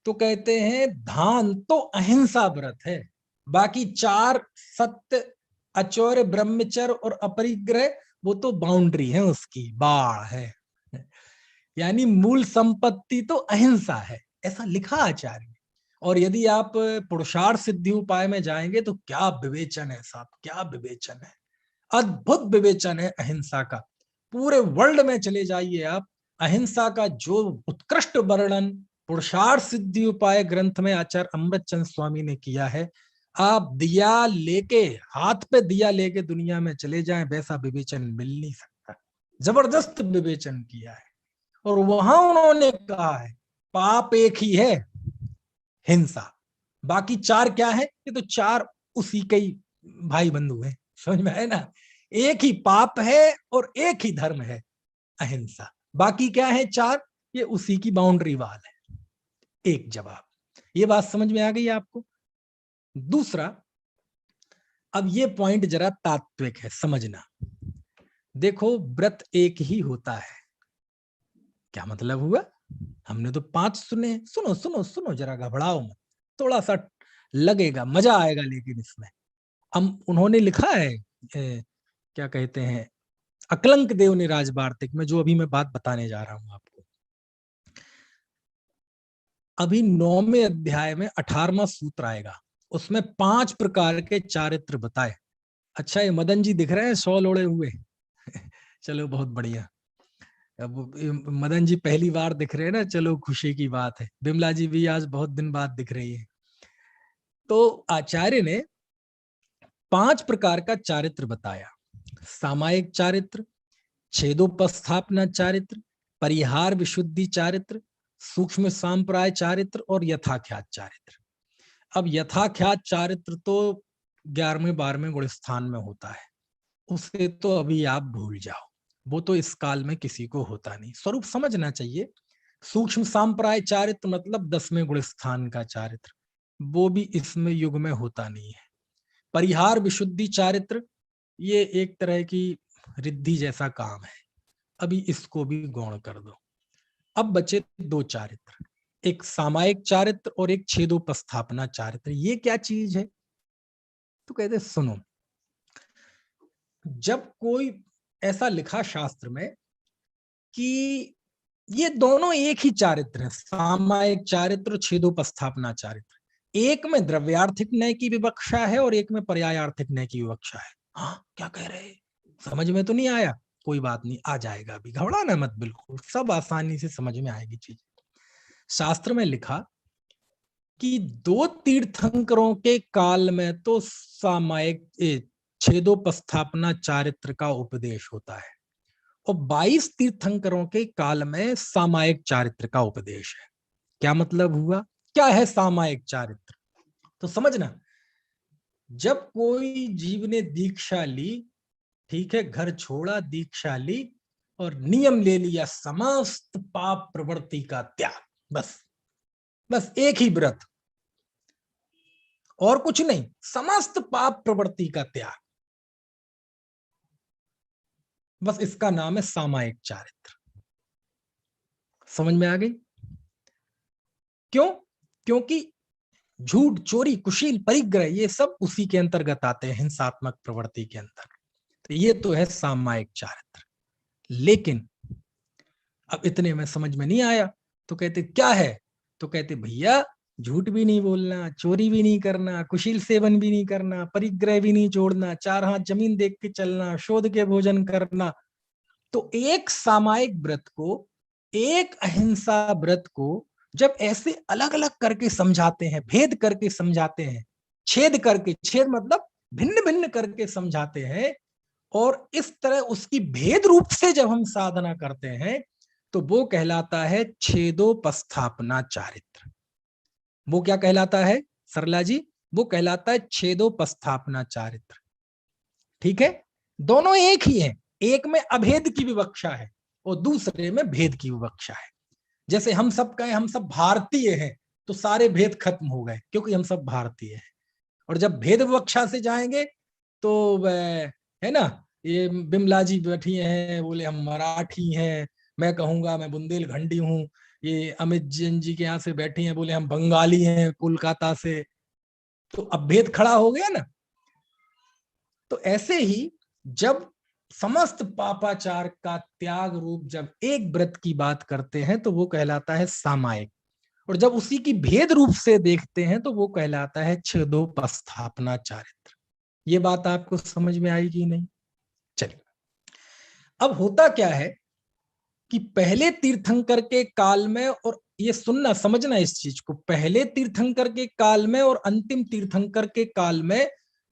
तो कहते हैं धान तो अहिंसा व्रत है, बाकी चार, सत्य, आचौर्य, ब्रह्मचर्य और अपरिग्रह, वो तो बाउंड्री है, उसकी बाढ़ है। यानी मूल संपत्ति तो अहिंसा है, ऐसा लिखा आचार्य ने। और यदि आप पुरुषार्थ सिद्धि उपाय में जाएंगे तो क्या विवेचन है साहब, क्या विवेचन है, अद्भुत विवेचन है अहिंसा का। पूरे वर्ल्ड में चले जाइए आप, अहिंसा का जो उत्कृष्ट वर्णन पुरुषार्थ सिद्धि उपाय ग्रंथ में आचार्य अमृतचंद स्वामी ने किया है, आप दिया लेके, हाथ पे दिया लेके दुनिया में चले जाएं, वैसा विवेचन मिल नहीं सकता। जबरदस्त विवेचन किया है। और वहां उन्होंने कहा है पाप एक ही है, हिंसा। बाकी चार क्या है? ये तो चार उसी के ही भाई बंधु है, समझ में है ना। एक ही पाप है और एक ही धर्म है, अहिंसा। बाकी क्या है? चार। ये उसी की बाउंड्री वाल है। एक जवाब। ये बात समझ में आ गई आपको? दूसरा, अब ये पॉइंट जरा तात्विक है, समझना। देखो, व्रत एक ही होता है। क्या मतलब हुआ? हमने तो 5 सुने। सुनो सुनो सुनो, जरा घबराओ मत, थोड़ा सा लगेगा, मजा आएगा। लेकिन इसमें हम, उन्होंने लिखा है क्या कहते हैं, अकलंक देव ने राजवार्तिक में, जो अभी मैं बात बताने जा रहा हूं आपको। अभी 9वें अध्याय में 18वां सूत्र आएगा, उसमें 5 प्रकार के चारित्र बताए। अच्छा, ये मदन जी दिख रहे हैं 100 लोड़े हुए? चलो बहुत बढ़िया। अब मदन जी पहली बार दिख रहे हैं ना, चलो खुशी की बात है। बिमला जी भी आज बहुत दिन बाद दिख रही है। तो आचार्य ने 5 प्रकार का चारित्र बताया। सामायिक चारित्र, छेदोपस्थापना चारित्र, परिहार विशुद्धि चारित्र, सूक्ष्म सांप्राय चारित्र और यथाख्यात चारित्र। अब यथाख्यात चारित्र तो 11वें 12वें गुण स्थान में होता है, उसे तो अभी आप भूल जाओ, वो तो इस काल में किसी को होता नहीं, स्वरूप समझना चाहिए। सूक्ष्म सांप्राय चारित्र मतलब 10वें गुण स्थान का चारित्र, वो भी इसमें युग में होता नहीं है। परिहार विशुद्धि चारित्र, ये एक तरह की रिद्धि जैसा काम है, अभी इसको भी गौण कर दो। अब बचे 2 चारित्र, एक सामायिक चारित्र और एक छेदोपस्थापना चारित्र। ये क्या चीज है? तो कहते सुनो, जब कोई ऐसा लिखा शास्त्र में कि ये दोनों एक ही चारित्र है, सामायिक चारित्र, छेदोपस्थापना चारित्र, एक में द्रव्यार्थिक न्याय की विवक्षा है और एक में पर्यायार्थिक न्याय की विवक्षा है। हाँ, क्या कह रहे हैं? समझ में तो नहीं आया? कोई बात नहीं, आ जाएगा, अभी घबराना मत, बिल्कुल सब आसानी से समझ में आएगी चीज। शास्त्र में लिखा कि 2 तीर्थंकरों के काल में तो सामायिक छेदोपस्थापना चारित्र का उपदेश होता है, और 22 तीर्थंकरों के काल में सामायिक चारित्र का उपदेश है। क्या मतलब हुआ? क्या है सामायिक चारित्र? तो समझना, जब कोई जीव ने दीक्षा ली, ठीक है, घर छोड़ा, दीक्षा ली और नियम ले लिया समस्त पाप प्रवृत्ति का त्याग, बस बस एक ही व्रत, और कुछ नहीं, समस्त पाप प्रवृत्ति का त्याग, बस इसका नाम है सामायिक चारित्र। समझ में आ गई? क्यों? क्योंकि झूठ, चोरी, कुशील, परिग्रह, ये सब उसी के अंतर्गत आते हैं, हिंसात्मक प्रवृत्ति के अंतर्गत। तो ये तो है सामायिक चारित्र। लेकिन अब इतने में समझ में नहीं आया, तो कहते क्या है? तो कहते भैया, झूठ भी नहीं बोलना, चोरी भी नहीं करना, कुशील सेवन भी नहीं करना, परिग्रह भी नहीं छोड़ना, 4 हाथ जमीन देख के चलना, शोध के भोजन करना। तो एक सामायिक व्रत को, एक अहिंसा व्रत को जब ऐसे अलग अलग करके समझाते हैं, भेद करके समझाते हैं, छेद करके, छेद मतलब भिन्न भिन्न करके समझाते हैं, और इस तरह उसकी भेद रूप से जब हम साधना करते हैं, तो वो कहलाता है छेदोपस्थापना चारित्र। वो क्या कहलाता है सरला जी? वो कहलाता है छेदोपस्थापना चारित्र। ठीक है, दोनों एक ही है, एक में अभेद की विवक्षा है और दूसरे में भेद की विवक्षा है। जैसे हम सब कहें हम सब भारतीय हैं, तो सारे भेद खत्म हो गए, क्योंकि हम सब भारतीय हैं। और जब भेद विवक्षा से जाएंगे तो है ना, ये बिमला जी बैठी हैं, बोले हम मराठी हैं, मैं कहूंगा मैं बुंदेलखंडी हूँ। ये अमित जैन जी के यहाँ से बैठी हैं, बोले हम बंगाली हैं कोलकाता से। तो अब भेद खड़ा हो गया ना। तो ऐसे ही जब समस्त पापाचार का त्याग रूप जब एक व्रत की बात करते हैं, तो वो कहलाता है सामायिक, और जब उसी की भेद रूप से देखते हैं, तो वो कहलाता है छेदोपस्थापना चारित्र। ये बात आपको समझ में आई कि नहीं? चलिए, अब होता क्या है कि पहले तीर्थंकर के काल में, और ये सुनना समझना इस चीज को, पहले तीर्थंकर के काल में और अंतिम तीर्थंकर के काल में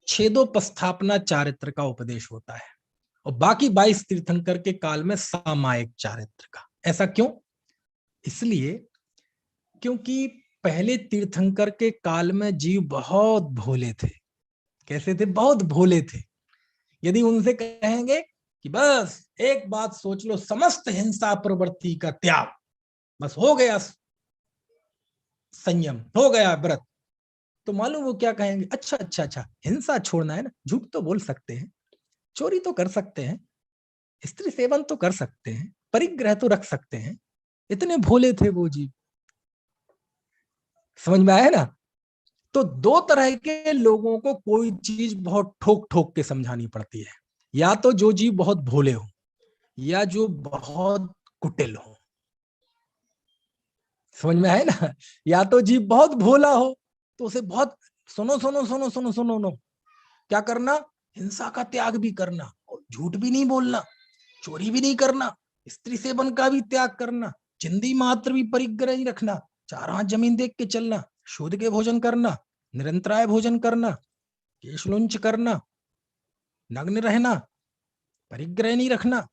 छेदोपस्थापना चारित्र का उपदेश होता है, और बाकी 22 तीर्थंकर के काल में सामायिक चारित्र का। ऐसा क्यों? इसलिए क्योंकि पहले तीर्थंकर के काल में जीव बहुत भोले थे। कैसे थे? बहुत भोले थे। यदि उनसे कहेंगे कि बस एक बात सोच लो, समस्त हिंसा प्रवृत्ति का त्याग, बस हो गया संयम, हो गया व्रत, तो मालूम वो क्या कहेंगे? अच्छा अच्छा अच्छा, हिंसा छोड़ना है ना, झूठ तो बोल सकते हैं, चोरी तो कर सकते हैं, स्त्री सेवन तो कर सकते हैं, परिग्रह तो रख सकते हैं। इतने भोले थे वो जीव। समझ में आया ना? तो दो तरह के लोगों को कोई चीज बहुत ठोक ठोक के समझानी पड़ती है। या तो जो जीव बहुत भोले हो, या जो बहुत कुटिल हो। समझ में आए ना? या तो जीव बहुत भोला हो तो उसे बहुत सुनो सुनो सुनो सुनो सुनो नो, क्या करना? हिंसा का त्याग भी करना, और झूठ भी नहीं बोलना, चोरी भी नहीं करना, स्त्री सेवन का भी त्याग करना, चिंदी मात्र भी परिग्रह नहीं रखना, चार हाथ जमीन देख के चलना, शुद्ध के भोजन करना, निरंतराय भोजन करना, केशलुंच करना, नग्न रहना, परिग्रह नहीं रखना,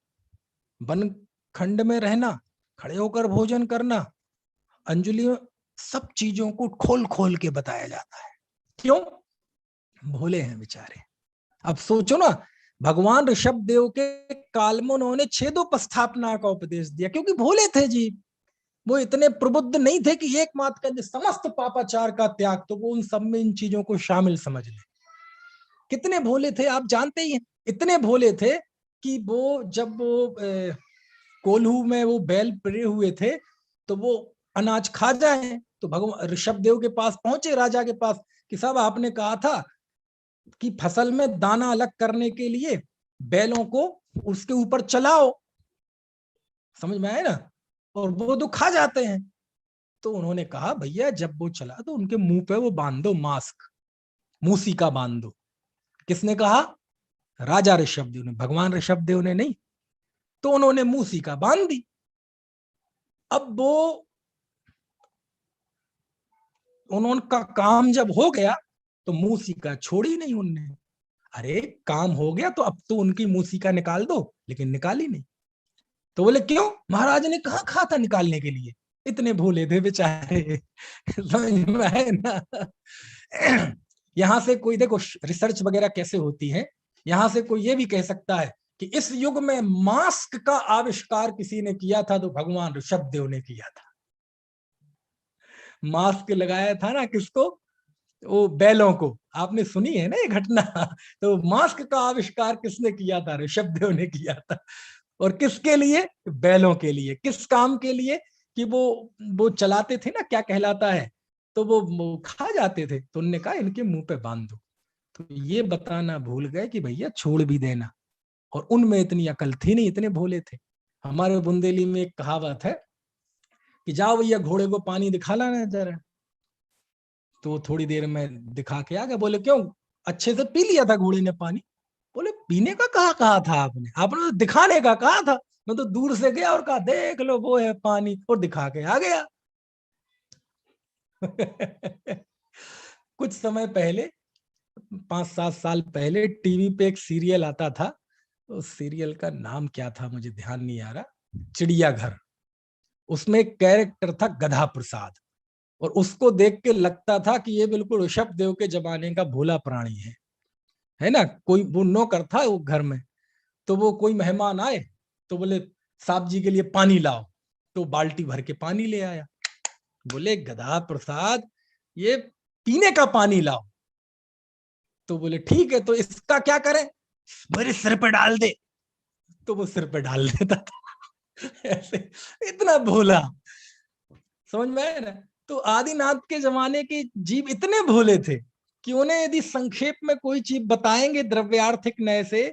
वन खंड में रहना, खड़े होकर भोजन करना, अंजलियों, सब चीजों को खोल खोल के बताया जाता है। क्यों? भोले हैं बेचारे। अब सोचो ना, भगवान ऋषभ देव के काल में उन्होंने छेदोपस्थापना का उपदेश दिया, क्योंकि भोले थे जी। वो इतने प्रबुद्ध नहीं थे कि एक मात्र का समस्त पापाचार का त्याग, तो वो उन सब में इन चीजों को शामिल समझ ले। कितने भोले थे आप जानते ही हैं। इतने भोले थे कि वो जब वो कोल्हू में वो बैल पड़े हुए थे, तो वो अनाज खा जाए, तो भगवान ऋषभ देव के पास पहुंचे, राजा के पास, कि साहब आपने कहा था कि फसल में दाना अलग करने के लिए बैलों को उसके ऊपर चलाओ। समझ में आए ना? और वो तो खा जाते हैं। तो उन्होंने कहा भैया जब वो चला तो उनके मुंह पे वो बांध दो मास्क, मूसी का बांध दो। किसने कहा? राजा ऋषभदेव ने, भगवान ऋषभदेव ने नहीं। तो उन्होंने मूसी का बांध दी। अब वो उन्होंने का काम जब हो गया तो मूसिका छोड़ी नहीं उनने। अरे काम हो गया तो अब तो उनकी मूसिका निकाल दो, लेकिन निकाली नहीं। तो बोले क्यों? महाराज ने कहा कहा था निकालने के लिए? इतने भोले थे बेचारे। समझ में आए ना? यहां से कोई देखो रिसर्च वगैरह कैसे होती है, यहां से कोई ये भी कह सकता है कि इस युग में मास्क का आविष्कार किसी ने किया था तो भगवान ऋषभदेव ने किया था। मास्क लगाया था ना किसको? वो बैलों को। आपने सुनी है ना ये घटना? तो मास्क का आविष्कार किसने किया था? ऋषभदेव ने किया था। और किसके लिए? बैलों के लिए। किस काम के लिए? कि वो चलाते थे ना, क्या कहलाता है, तो वो खा जाते थे, तो उन्होंने कहा इनके मुंह पे बांध दो। तो ये बताना भूल गए कि भैया छोड़ भी देना। और उनमें इतनी अकल थी नहीं, इतने भोले थे। हमारे बुंदेली में एक कहावत है कि जाओ भैया घोड़े को पानी दिखा लाना जरा। तो थोड़ी देर में दिखा के आ गया। बोले क्यों? अच्छे से पी लिया था घोड़े ने पानी। बोले पीने का कहा कहा था आपने? आपने तो दिखाने का कहा था। मैं तो दूर से गया और कहा देख लो वो है पानी, और दिखा के आ गया। कुछ समय पहले, 5-7 साल पहले, टीवी पे एक सीरियल आता था। उस सीरियल का नाम क्या था मुझे ध्यान नहीं आ रहा, चिड़ियाघर। उसमें एक कैरेक्टर था गधा प्रसाद, और उसको देख के लगता था कि ये बिल्कुल ऋषभ देव के जमाने का भोला प्राणी है ना? कोई वो नौकर था वो घर में, तो वो कोई मेहमान आए तो बोले साहब जी के लिए पानी लाओ, तो बाल्टी भर के पानी ले आया। बोले गधा प्रसाद ये पीने का पानी लाओ। तो बोले ठीक है, तो इसका क्या करें? मेरे सिर पे डाल दे। तो वो सिर पे डाल देता था। ऐसे इतना भोला। समझ में आया ना? तो आदिनाथ के जमाने के जीव इतने भोले थे कि उन्हें यदि संक्षेप में कोई चीज बताएंगे द्रव्यार्थिक नय से,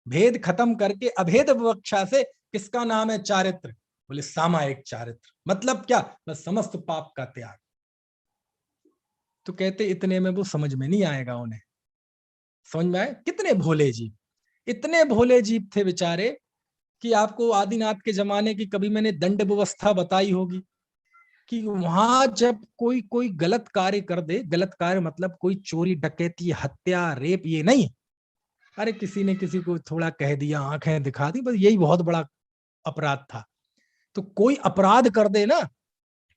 भेद खत्म करके अभेद विवक्षा से, किसका नाम है? चारित्र। बोले सामायिक चारित्र। मतलब क्या? बस समस्त पाप का त्याग। तो कहते इतने में वो समझ में नहीं आएगा उन्हें। समझ में आए? कितने भोले जीव, इतने भोले जीव थे बेचारे कि आपको आदिनाथ के जमाने की कभी मैंने दंड व्यवस्था बताई होगी कि वहां जब कोई कोई गलत कार्य कर दे, गलत कार्य मतलब कोई चोरी डकैती हत्या रेप ये नहीं, अरे किसी ने किसी को थोड़ा कह दिया, आंखें दिखा दी, बस यही बहुत बड़ा अपराध था। तो कोई अपराध कर दे ना,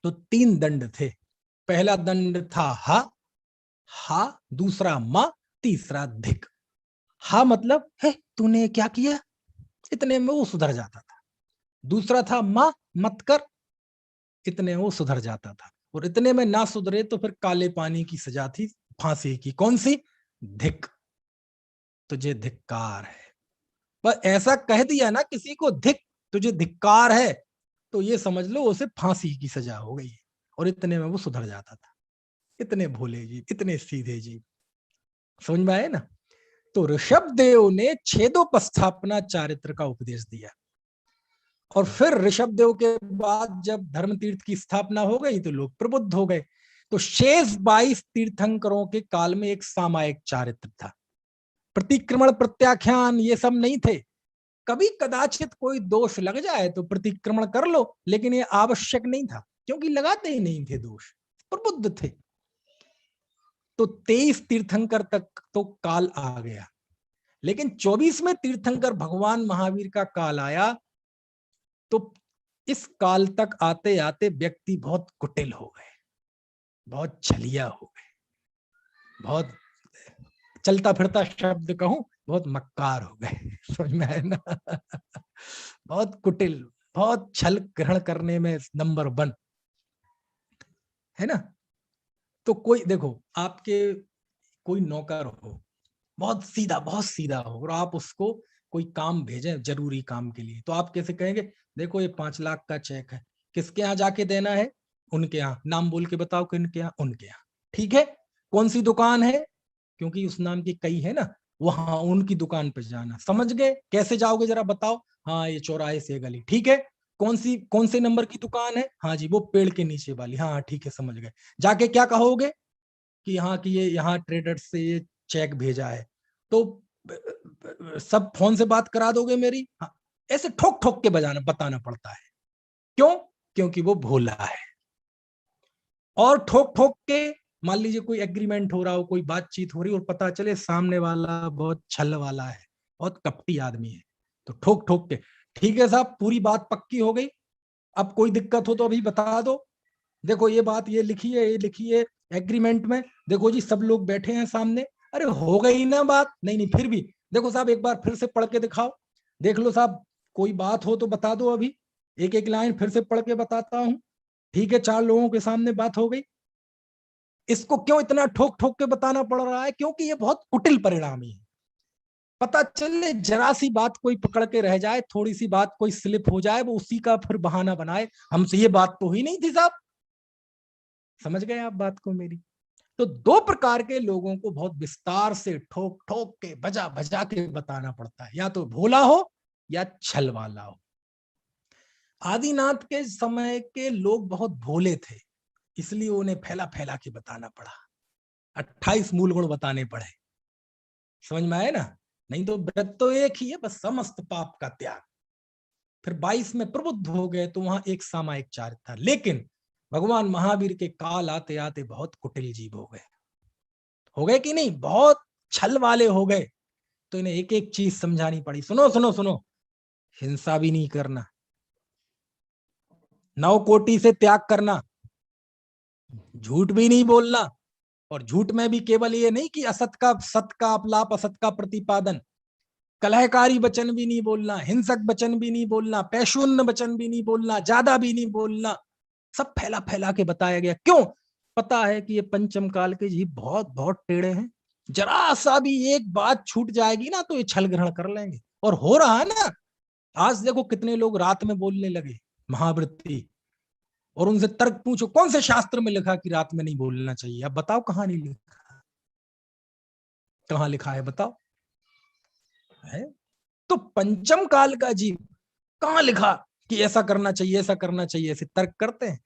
तो 3 दंड थे। पहला दंड था हा, दूसरा मा, तीसरा धिक। हा मतलब है तूने क्या किया, इतने में वो सुधर जाता था। दूसरा था मा, मत कर, इतने में वो सुधर जाता था। और इतने में ना सुधरे तो फिर काले पानी की सजा थी, फांसी की। कौन सी? धिक, तुझे धिक्कार है। पर ऐसा कह दिया ना किसी को, धिक, तुझे धिक्कार है, तो ये समझ लो उसे फांसी की सजा हो गई। और इतने में वो सुधर जाता था। इतने भोले जी, इतने सीधे जी, समझ में आए ना। तो ऋषभ देव ने छेदोपस्थापना चारित्र का उपदेश दिया। और फिर ऋषभ देव के बाद जब धर्म तीर्थ की स्थापना हो गई तो लोग प्रबुद्ध हो गए। तो शेष 22 तीर्थंकरों के काल में एक सामायिक चारित्र था। प्रतिक्रमण, प्रत्याख्यान ये सब नहीं थे। कभी कदाचित कोई दोष लग जाए तो प्रतिक्रमण कर लो, लेकिन ये आवश्यक नहीं था, क्योंकि लगाते ही नहीं थे दोष, प्रबुद्ध थे। तो 23 तीर्थंकर तक तो काल आ गया, लेकिन 24वें तीर्थंकर भगवान महावीर का काल आया। तो इस काल तक आते आते व्यक्ति बहुत कुटिल हो गए, बहुत छलिया हो गए, बहुत, चलता फिरता शब्द कहूं, बहुत मक्कार हो गए। समझ में आए ना। बहुत कुटिल, बहुत छल ग्रहण करने में नंबर 1 है ना। तो कोई देखो, आपके कोई नौकर हो, बहुत सीधा हो, और आप उसको कोई काम भेजें जरूरी काम के लिए, तो आप कैसे कहेंगे? देखो ये 5 लाख का चेक है, किसके यहाँ जाके देना है? उनके यहाँ। नाम बोल के बताओ कि उनके यहाँ। उनके यहाँ, ठीक है। कौन सी दुकान है? क्योंकि उस नाम की कई है ना, वहां उनकी दुकान पे जाना। समझ गए? कैसे जाओगे जरा बताओ? हाँ, ये चौराहे से गली, ठीक है। कौन से नंबर की दुकान है? हाँ जी, वो पेड़ के नीचे वाली। हाँ ठीक है, समझ गए। जाके क्या कहोगे कि हाँ, कि ये यहाँ ट्रेडर्स से ये चेक भेजा है, तो सब फोन से बात करा दोगे मेरी? हाँ, ऐसे ठोक ठोक के बताना पड़ता है। क्यों? क्योंकि वो भोला है। और ठोक ठोक के, मान लीजिए कोई एग्रीमेंट हो रहा हो, कोई बातचीत हो रही हो, और पता चले सामने वाला बहुत छल वाला है, बहुत कपटी आदमी है, तो ठोक ठोक के, ठीक है साहब, पूरी बात पक्की हो गई, अब कोई दिक्कत हो तो अभी बता दो, देखो ये बात ये लिखी है एग्रीमेंट में, देखो जी सब लोग बैठे हैं सामने। अरे हो गई ना बात। नहीं नहीं, फिर भी देखो साहब, एक बार फिर से पढ़ के दिखाओ, देख लो साहब, कोई बात हो तो बता दो अभी, एक एक लाइन फिर से पढ़ के बताता हूं। ठीक है, 4 लोगों के सामने बात हो गई। इसको क्यों इतना ठोक ठोक के बताना पड़ रहा है? क्योंकि ये बहुत कुटिल परिणामी है। पता चले जरा सी बात कोई पकड़ के रह जाए, थोड़ी सी बात कोई स्लिप हो जाए, वो उसी का फिर बहाना बनाए, हमसे ये बात तो ही नहीं थी साहब। समझ गए आप बात को मेरी? तो 2 प्रकार के लोगों को बहुत विस्तार से ठोक ठोक के, भजा भजा के बताना पड़ता है, या तो भोला हो या छल वाला हो। आदिनाथ के समय के लोग बहुत भोले थे, इसलिए उन्हें फैला फैला के बताना पड़ा, 28 मूल गुण बताने पड़े। समझ में आए ना? नहीं तो व्रत तो एक ही है, बस समस्त पाप का त्याग। फिर 22 में प्रबुद्ध हो गए तो वहां एक सामायिक चार्य था। लेकिन भगवान महावीर के काल आते आते बहुत कुटिल जीव हो गए कि नहीं, बहुत छल वाले हो गए। तो इन्हें एक एक चीज समझानी पड़ी। सुनो सुनो सुनो, हिंसा भी नहीं करना, 9 कोटि से त्याग करना, झूठ भी नहीं बोलना। और झूठ में भी केवल ये नहीं कि असत का सत का अपलाप, असत का प्रतिपादन, कलहकारी वचन भी नहीं बोलना, हिंसक वचन भी नहीं बोलना, पैशून्य वचन भी नहीं बोलना, ज्यादा भी नहीं बोलना। सब फैला फैला के बताया गया। क्यों? पता है कि ये पंचम काल के जीव बहुत बहुत टेढ़े हैं, जरा सा भी एक बात छूट जाएगी ना तो ये छल ग्रहण कर लेंगे। और हो रहा है ना, आज देखो कितने लोग रात में बोलने लगे, महावृत्ति, और उनसे तर्क पूछो कौन से शास्त्र में लिखा कि रात में नहीं बोलना चाहिए? अब बताओ कहां नहीं लिखा, कहां लिखा है बताओ? है? तो पंचम काल का जीव कहां लिखा कि ऐसा करना चाहिए, ऐसा करना चाहिए? ऐसे तर्क करते हैं।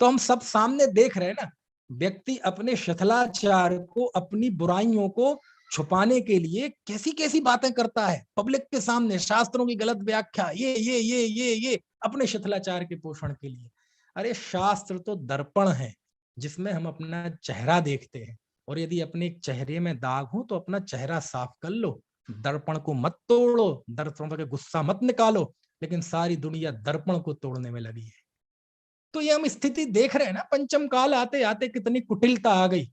तो हम सब सामने देख रहे हैं ना, व्यक्ति अपने शिथिलाचार को, अपनी बुराइयों को छुपाने के लिए कैसी कैसी बातें करता है पब्लिक के सामने, शास्त्रों की गलत व्याख्या, ये अपने शिथिलाचार के पोषण के लिए। अरे शास्त्र तो दर्पण है, जिसमें हम अपना चेहरा देखते हैं, और यदि अपने चेहरे में दाग हो तो अपना चेहरा साफ कर लो, दर्पण को मत तोड़ो, दर्पण का गुस्सा मत निकालो। लेकिन सारी दुनिया दर्पण को तोड़ने में लगी है। तो ये हम स्थिति देख रहे हैं ना, पंचम काल आते आते कितनी कुटिलता आ गई,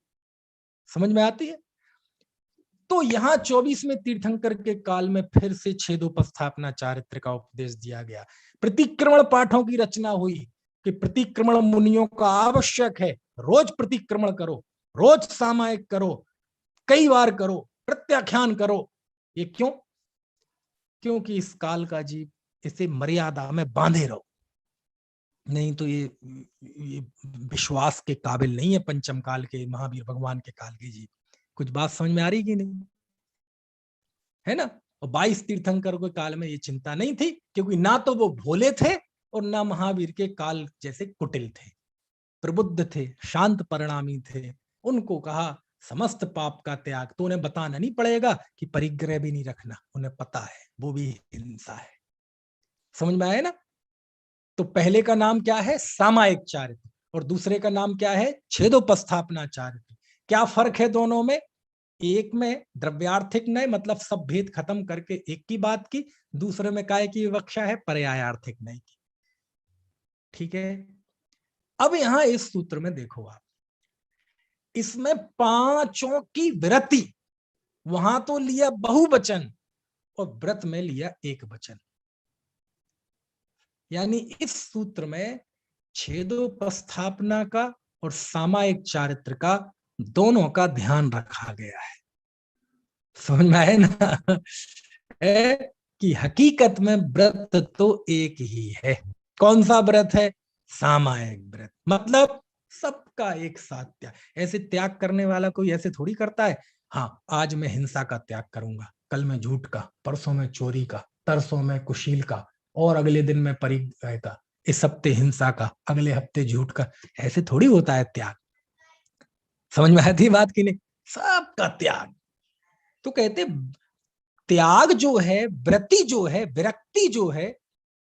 समझ में आती है। तो यहाँ 24वें तीर्थंकर के काल में फिर से छेदोपस्थापना चारित्र का उपदेश दिया गया। प्रतिक्रमण पाठों की रचना हुई कि प्रतिक्रमण मुनियों का आवश्यक है, रोज प्रतिक्रमण करो, रोज सामायिक करो, कई बार करो, प्रत्याख्यान करो। ये क्यों? क्योंकि इस काल का जीव इसे मर्यादा में बांधे रहो, नहीं तो ये विश्वास के काबिल नहीं है पंचम काल के महावीर भगवान के काल के जीव। कुछ बात समझ में आ रही कि नहीं, है ना। और 22 तीर्थंकर के काल में ये चिंता नहीं थी, क्योंकि ना तो वो भोले थे और ना महावीर के काल जैसे कुटिल थे, प्रबुद्ध थे, शांत परिणामी थे। उनको कहा समस्त पाप का त्याग, तो उन्हें बताना नहीं पड़ेगा कि परिग्रह भी नहीं रखना, उन्हें पता है वो भी हिंसा है। समझ में आया ना। तो पहले का नाम क्या है? सामायिक चारित्र, और दूसरे का नाम क्या है? छेदोपस्थापना चारित्र। क्या फर्क है दोनों में? एक में द्रव्यार्थिक नय, मतलब सब भेद खत्म करके एक की बात की, दूसरे में काय की विवक्षा है? पर्यायार्थिक नय की। ठीक है। अब यहां इस सूत्र में देखो आप, इसमें पांचों की वृत्ति, वहां तो लिया बहुवचन और व्रत में लिया एक वचन, यानी इस सूत्र में छेदोपस्थापना का और सामायिक चारित्र का दोनों का ध्यान रखा गया है। समझ में आए ना है कि हकीकत में व्रत तो एक ही है। कौन सा व्रत है? सामायिक व्रत, मतलब सबका एक साथ त्याग। ऐसे त्याग करने वाला कोई ऐसे थोड़ी करता है, हाँ आज मैं हिंसा का त्याग करूंगा, कल मैं झूठ का, परसों में चोरी का, तरसों में कुशील का, और अगले दिन में परिग्रह का, इस हफ्ते हिंसा का, अगले हफ्ते झूठ का। ऐसे थोड़ी होता है त्याग। समझ में आती बात की नहीं? सबका त्याग। तो कहते त्याग जो है, व्रति जो है, विरक्ति जो है,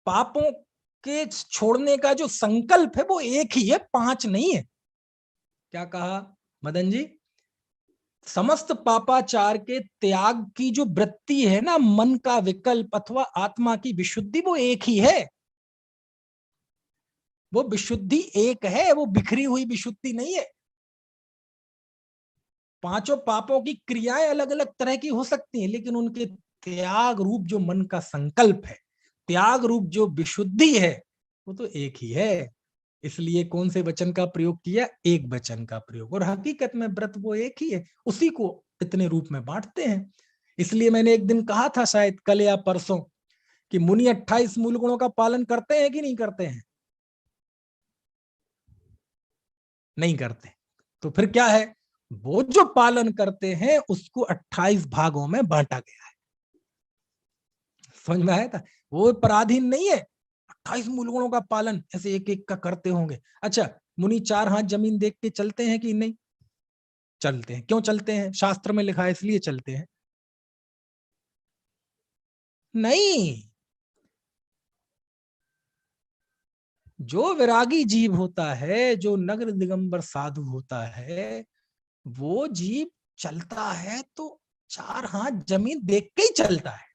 पापों के छोड़ने का जो संकल्प है वो एक ही है, पांच नहीं है। क्या कहा मदन जी? समस्त पापाचार के त्याग की जो वृत्ति है ना, मन का विकल्प अथवा आत्मा की विशुद्धि, वो एक ही है। वो विशुद्धि एक है, वो बिखरी हुई विशुद्धि नहीं है। पांचों पापों की क्रियाएं अलग अलग तरह की हो सकती हैं, लेकिन उनके त्याग रूप जो मन का संकल्प है, त्याग रूप जो विशुद्धि है, वो तो एक ही है। इसलिए कौन से वचन का प्रयोग किया? एक वचन का प्रयोग। और हकीकत में व्रत वो एक ही है, उसी को इतने रूप में बांटते हैं। इसलिए मैंने एक दिन कहा था, शायद कल या परसों, कि मुनि 28 मूल गुणों का पालन करते हैं कि नहीं करते हैं? नहीं करते। तो फिर क्या है? वो जो पालन करते हैं उसको 28 भागों में बांटा गया है। समझ में आया था? वो पराधीन नहीं है। 28 मूल गुणों का पालन ऐसे एक एक का करते होंगे। अच्छा, मुनि 4 हाथ जमीन देख के चलते हैं कि नहीं? चलते हैं। क्यों चलते हैं? शास्त्र में लिखा है इसलिए चलते हैं? नहीं, जो विरागी जीव होता है, जो नगर दिगंबर साधु होता है, वो जीव चलता है तो 4 हाथ जमीन देख के ही चलता है।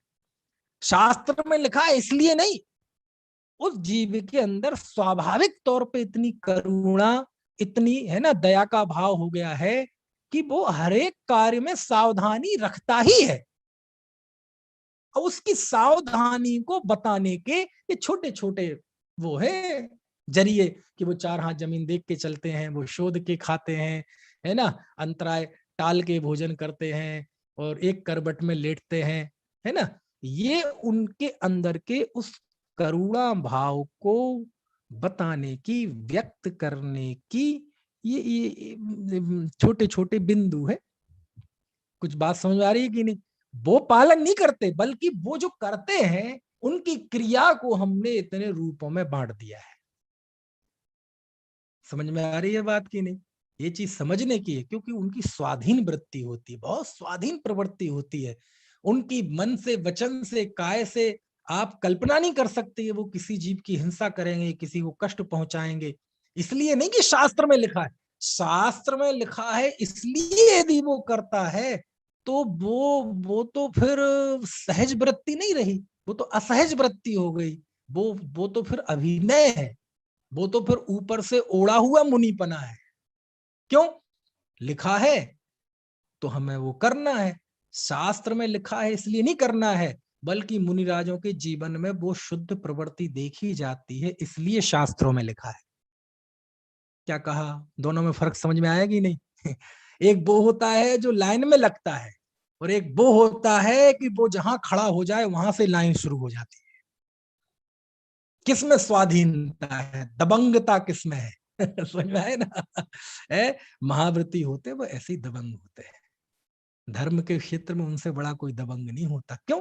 शास्त्र में लिखा है इसलिए नहीं। उस जीव के अंदर स्वाभाविक तौर पे इतनी करुणा, इतनी है ना दया का भाव हो गया है कि वो हर एक कार्य में सावधानी रखता ही है। और उसकी सावधानी को बताने के ये छोटे छोटे वो है जरिए, कि वो 4 हाथ जमीन देख के चलते हैं, वो शोध के खाते हैं, है ना, अंतराय टाल के भोजन करते हैं, और एक करबट में लेटते हैं, है ना। ये उनके अंदर के उस करुणा भाव को बताने की, व्यक्त करने की ये छोटे छोटे बिंदु है। कुछ बात समझ में आ रही है कि नहीं? वो पालन नहीं करते, बल्कि वो जो करते हैं उनकी क्रिया को हमने इतने रूपों में बांट दिया है। समझ में आ रही है बात की नहीं? ये चीज समझने की है, क्योंकि उनकी स्वाधीन वृत्ति होती है, बहुत स्वाधीन प्रवृत्ति होती है उनकी। मन से, वचन से, काय से आप कल्पना नहीं कर सकते वो किसी जीव की हिंसा करेंगे, किसी को कष्ट पहुंचाएंगे। इसलिए नहीं कि शास्त्र में लिखा है, शास्त्र में लिखा है इसलिए यदि वो करता है तो वो तो फिर सहज वृत्ति नहीं रही, वो तो असहज वृत्ति हो गई। वो तो फिर अभिनय है, वो तो फिर ऊपर से ओढ़ा हुआ मुनिपना है। क्यों? लिखा है तो हमें वो करना है, शास्त्र में लिखा है इसलिए नहीं करना है, बल्कि मुनिराजों के जीवन में वो शुद्ध प्रवृत्ति देखी जाती है इसलिए शास्त्रों में लिखा है। क्या कहा? दोनों में फर्क समझ में आया कि नहीं? एक वो होता है जो लाइन में लगता है, और एक वो होता है कि वो जहां खड़ा हो जाए वहां से लाइन शुरू हो जाती है। किसमें स्वाधीनता है, दबंगता किसमें है? समझ में आए ना? महाव्रती होते वो ऐसे ही दबंग होते हैं। धर्म के क्षेत्र में उनसे बड़ा कोई दबंग नहीं होता। क्यों?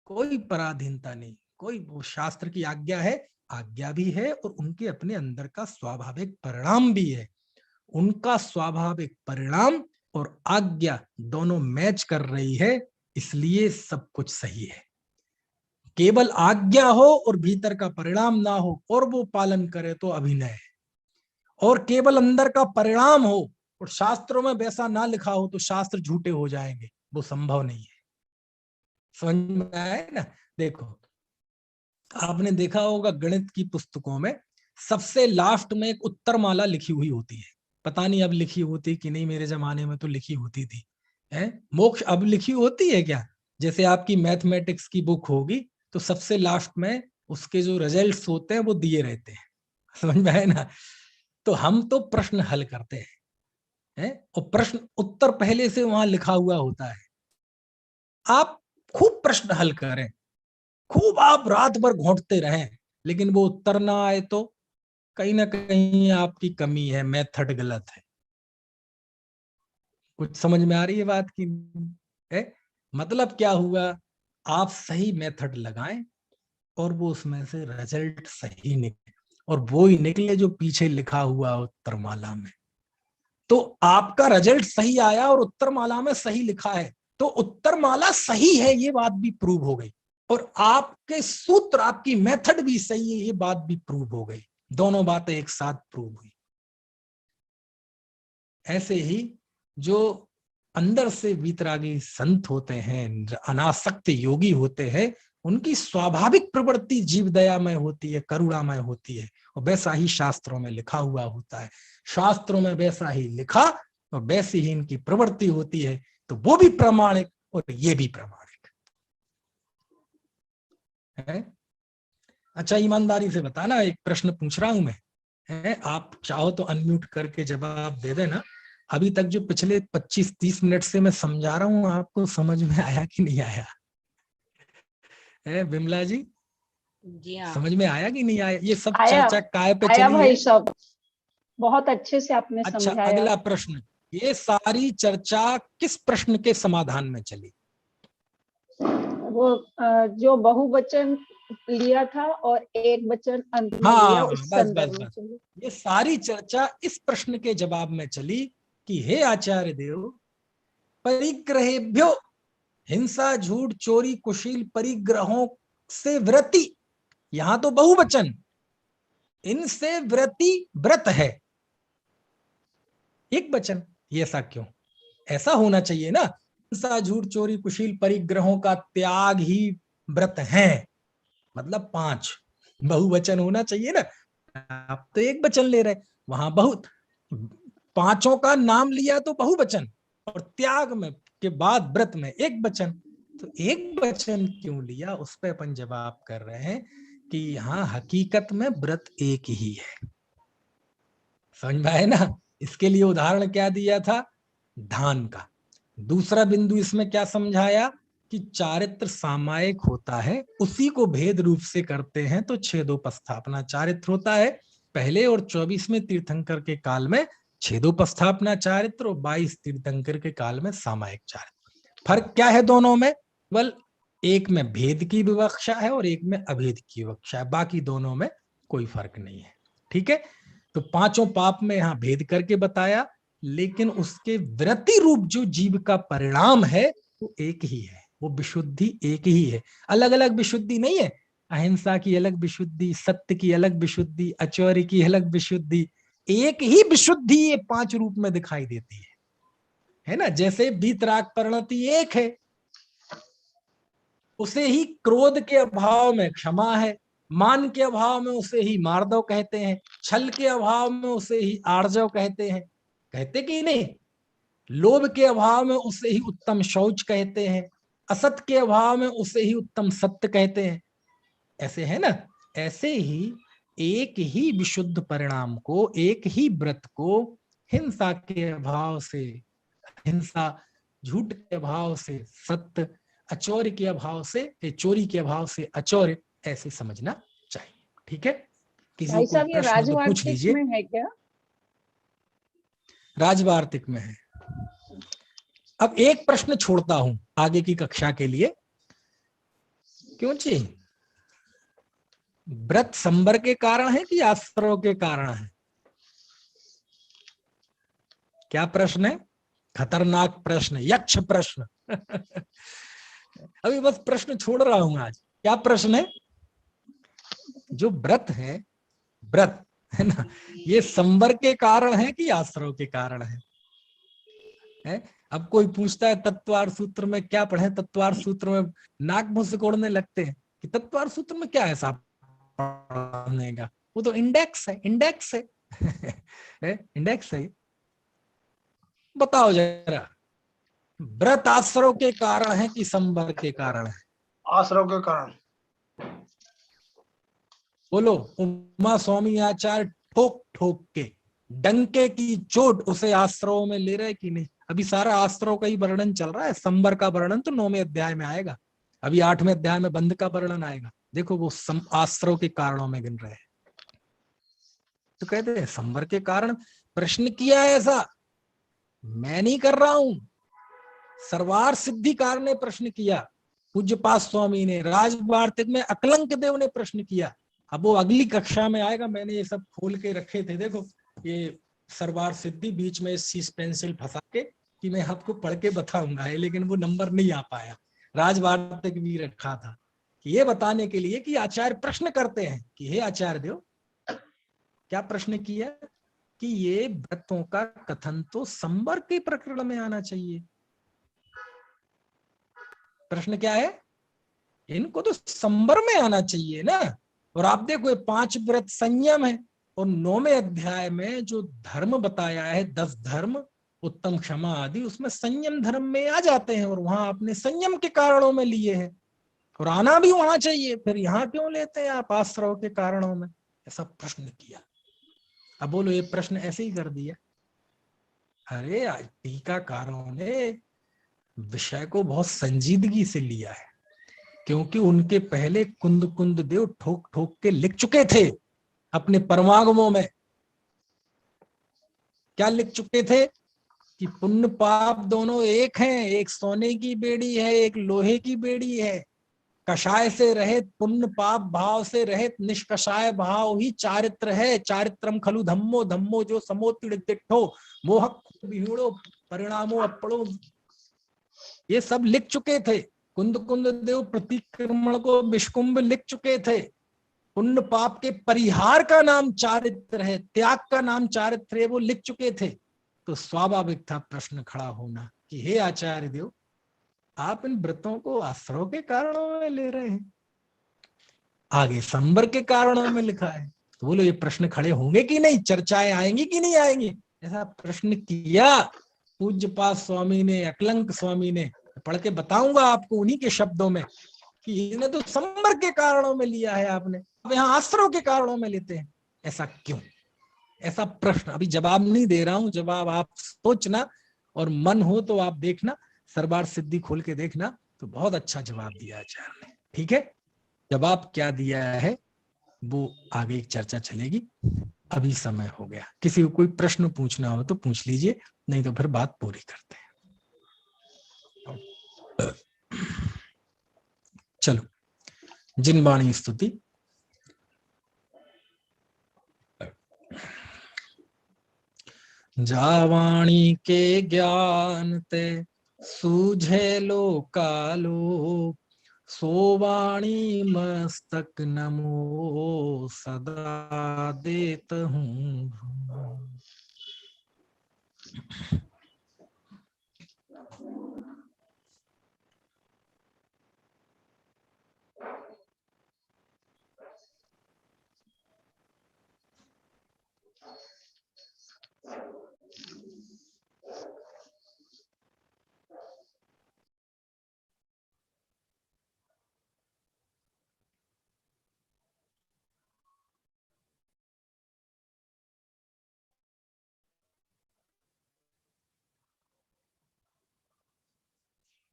कोई पराधीनता नहीं, कोई, वो शास्त्र की आज्ञा है, आज्ञा भी है, और उनके अपने अंदर का स्वाभाविक परिणाम भी है। उनका स्वाभाविक परिणाम और आज्ञा दोनों मैच कर रही है, इसलिए सब कुछ सही है। केवल आज्ञा हो और भीतर का परिणाम ना हो और वो पालन करे तो अभिनय है, और केवल अंदर का परिणाम हो और शास्त्रों में वैसा ना लिखा हो तो शास्त्र झूठे हो जाएंगे, वो संभव नहीं है। समझ में आए ना? देखो, आपने देखा होगा गणित की पुस्तकों में सबसे लास्ट में एक उत्तर माला लिखी हुई होती है। पता नहीं अब लिखी होती कि नहीं, मेरे जमाने में तो लिखी होती थी। है मोक्ष अब लिखी होती है क्या? जैसे आपकी मैथमेटिक्स की बुक होगी तो सबसे लास्ट में उसके जो रिजल्ट्स होते हैं वो दिए रहते हैं। समझ में आए ना? तो हम तो प्रश्न हल करते हैं, और प्रश्न उत्तर पहले से वहां लिखा हुआ होता है। आप खूब प्रश्न हल करें, खूब आप रात भर घोंटते रहें, लेकिन वो उत्तर ना आए तो कहीं ना कहीं आपकी कमी है, मेथड गलत है। कुछ समझ में आ रही है बात की? है मतलब क्या हुआ? आप सही मेथड लगाएं और वो उसमें से रिजल्ट सही निकले, और वो ही निकले जो पीछे लिखा हुआ उत्तरमाला में। तो आपका रिजल्ट सही आया और उत्तरमाला में सही लिखा है, तो उत्तरमाला सही है, ये बात भी प्रूव हो गई, और आपके सूत्र, आपकी मेथड भी सही है, ये बात भी प्रूव हो गई। दोनों बातें एक साथ प्रूव हुई। ऐसे ही जो अंदर से वीतरागी संत होते हैं, अनासक्त योगी होते हैं, उनकी स्वाभाविक प्रवृत्ति जीव दयामय होती है, करुणामय होती है, और वैसा ही शास्त्रों में लिखा हुआ होता है। शास्त्रों में वैसा ही लिखा और वैसी ही इनकी प्रवृत्ति होती है, तो वो भी प्रामाणिक और ये भी प्रामाणिक है। अच्छा, ईमानदारी से बताना, एक प्रश्न पूछ रहा हूं मैं, है आप चाहो तो अनम्यूट करके जवाब दे देना। अभी तक जो पिछले 25-30 मिनट से मैं समझा रहा हूँ, आपको समझ में आया कि नहीं आया? है बिमला जी? जी हाँ, समझ में आया कि नहीं आया? ये सब आया चर्चा काय पे आया चली है? भाई साहब, बहुत अच्छे से आपने अच्छा, समझाया। अगला प्रश्न, ये सारी चर्चा किस प्रश्न के समाधान में चली? वो जो बहुवचन लिया था और एक वचन अंत में लिया, हाँ, उस बस संदर्भ बस में बस, चली। ये सारी चर्चा इस प्रश्न के जवाब में चली कि हे आचार्य देव, परिग्रहेभ्यो, हिंसा, झूठ, चोरी, कुशील परिग्रहों से व्रति, यहां तो बहुवचन, इनसे व्रति व्रत है, एक वचन। ये ऐसा क्यों? ऐसा होना चाहिए ना, हिंसा, झूठ, चोरी, कुशील परिग्रहों का त्याग ही व्रत है, मतलब 5 बहुवचन होना चाहिए ना। आप तो एक वचन ले रहे, वहां बहुत, पांचों का नाम लिया तो बहुवचन, और त्याग में के बाद व्रत में एक वचन, तो एक वचन क्यों लिया, उस पर अपन जवाब कर रहे हैं कि यहाँ हकीकत में व्रत एक ही है। समझ में आए ना? इसके लिए उदाहरण क्या दिया था? धान का। दूसरा बिंदु इसमें क्या समझाया कि चारित्र सामायिक होता है, उसी को भेद रूप से करते हैं तो छेदोपस्थापना चारित्र होता है। पहले और 24वें तीर्थंकर के काल में छेदोपस्थापना चारित्र, और 22 तीर्थंकर के काल में सामायिक चारित्र। फर्क क्या है दोनों में? केवल एक में भेद की विवक्षा है और एक में अभेद की विवक्षा है, बाकी दोनों में कोई फर्क नहीं है। ठीक है? तो पांचों पाप में यहां भेद करके बताया, लेकिन उसके वृत्ति रूप जो जीव का परिणाम है वो एक ही है, वो विशुद्धि एक ही है, अलग अलग विशुद्धि नहीं है। अहिंसा की अलग विशुद्धि, सत्य की अलग विशुद्धि, अचौर्य की अलग विशुद्धि, एक ही विशुद्धि ये 5 रूप में दिखाई देती है ना? जैसे वीतराग परिणति एक है, उसे ही क्रोध के अभाव में क्षमा है, मान के अभाव में उसे ही मार्दव कहते हैं, छल के अभाव में उसे ही आर्जव कहते हैं, कहते कि नहीं, लोभ के अभाव में उसे ही उत्तम शौच कहते हैं, असत के अभाव में उसे ही उत्तम सत्य कहते हैं, ऐसे है ना। ऐसे ही एक ही विशुद्ध परिणाम को, एक ही व्रत को हिंसा के अभाव से हिंसा, झूठ के अभाव से सत्य, अचौर्य के अभाव से, चोरी के अभाव से अचौर्य, ऐसे समझना चाहिए। ठीक है, किसी भाई को कोई साहब ये प्रश्न हो तो पूछ राजवार्तिक लीजिए। में है क्या? राजवार्तिक में है। अब एक प्रश्न छोड़ता हूं आगे की कक्षा के लिए, क्यों जी? व्रत संबर के कारण है कि आश्रव के कारण है? क्या प्रश्न है? खतरनाक प्रश्न, यक्ष प्रश्न। अभी बस प्रश्न छोड़ रहा हूं आज। क्या प्रश्न है? जो व्रत है, व्रत है ना, ये संबर के कारण है कि आश्रव के कारण है? अब कोई पूछता है तत्वार सूत्र में क्या पढ़े, तत्वार सूत्र में नाक मुंह से कोड़ने लगते हैं कि तत्वार सूत्र में क्या ऐसा पढ़ने का, वो तो इंडेक्स है, इंडेक्स है। इंडेक्स है। बताओ जरा, व्रत आश्रव के कारण है कि संबर के कारण है? आश्रव के कारण। बोलो। उमा स्वामी आचार्य ठोक ठोक के, डंके की चोट उसे आश्रव में ले रहे कि नहीं? अभी सारा आश्रव का ही वर्णन चल रहा है, संबर का वर्णन तो 9वें अध्याय में आएगा, अभी 8वें अध्याय में बंध का वर्णन आएगा। देखो वो आश्रव के कारणों में गिन रहे हैं। तो कहते हैं संबर के कारण। प्रश्न किया है ऐसा, मैं नहीं कर रहा हूं, सर्वार सिद्धिकार ने प्रश्न किया, पूज्यपाद स्वामी ने, राजवार्तिक में अकलंक देव ने प्रश्न किया। अब वो अगली कक्षा में आएगा, मैंने ये सब खोल के रखे थे, देखो ये सर्वार सिद्धि, बीच में शीश पेंसिल फंसा के कि मैं आपको पढ़ के बताऊंगा, लेकिन वो नंबर नहीं आ पाया। राजवार्तिक भी रखा था कि ये बताने के लिए कि आचार्य प्रश्न करते हैं कि हे आचार्य देव, क्या प्रश्न किया कि ये व्रतों का कथन तो संबर के प्रकरण में आना चाहिए। प्रश्न क्या है? इनको तो संबर में आना चाहिए ना। और आप देखो ये 5 व्रत संयम है, और 9वें अध्याय में जो धर्म बताया है, 10 धर्म, उत्तम क्षमा आदि, उसमें संयम धर्म में आ जाते हैं, और वहां आपने संयम के कारणों में लिए हैं, और आना भी वहां चाहिए, फिर यहाँ क्यों लेते हैं आप आश्रव के कारणों में? ऐसा प्रश्न किया। अब बोलो, ये प्रश्न ऐसे ही कर दिया? अरे टीकाकारों ने विषय को बहुत संजीदगी से लिया है, क्योंकि उनके पहले कुंद कुंद देव ठोक ठोक के लिख चुके थे अपने परमागमों में। क्या लिख चुके थे? कि पुण्य पाप दोनों एक हैं, एक सोने की बेड़ी है, एक लोहे की बेड़ी है। कषाय से रहित, पुण्य पाप भाव से रहित निष्कषाय भाव ही चारित्र है। चारित्रम खलु धम्मो, धम्मो जो समोतिठो मोहक विहीणो परिणामो अपड़ो। ये सब लिख चुके थे। कुंद कुंद देव प्रतिक्रमण को विष्कुंभ लिख चुके थे। पुण्य पाप के परिहार का नाम चारित्र है, त्याग का नाम चारित्र है, वो लिख चुके थे। तो स्वाभाविक था प्रश्न खड़ा होना कि हे आचार्य देव, आप इन व्रतों को आश्रव के कारणों में ले रहे हैं, आगे संबर के कारणों में लिखा है। तो बोलो ये प्रश्न खड़े होंगे कि नहीं, चर्चाएं आएंगी कि नहीं आएंगी? ऐसा प्रश्न किया पूज्यपाद स्वामी ने, अकलंक स्वामी ने। पढ़ के बताऊंगा आपको उन्हीं के शब्दों में कि इन्हें तो संबर के कारणों में लिया है आपने, अब यहाँ आश्रव के कारणों में लेते हैं, ऐसा क्यों? ऐसा प्रश्न अभी जवाब नहीं दे रहा हूं, जवाब आप सोचना, और मन हो तो आप देखना, सरबार सिद्धि खोल के देखना, तो बहुत अच्छा जवाब दिया आचार्य ने। ठीक है, जवाब क्या दिया है वो आगे चर्चा चलेगी, अभी समय हो गया। किसी को कोई प्रश्न पूछना हो तो पूछ लीजिए, नहीं तो फिर बात पूरी करते हैं। चलो, जिनवाणी स्तुति। जावाणी के ज्ञान ते सूझे लोकालोक, सोवाणी मस्तक नमो सदा देत हूँ।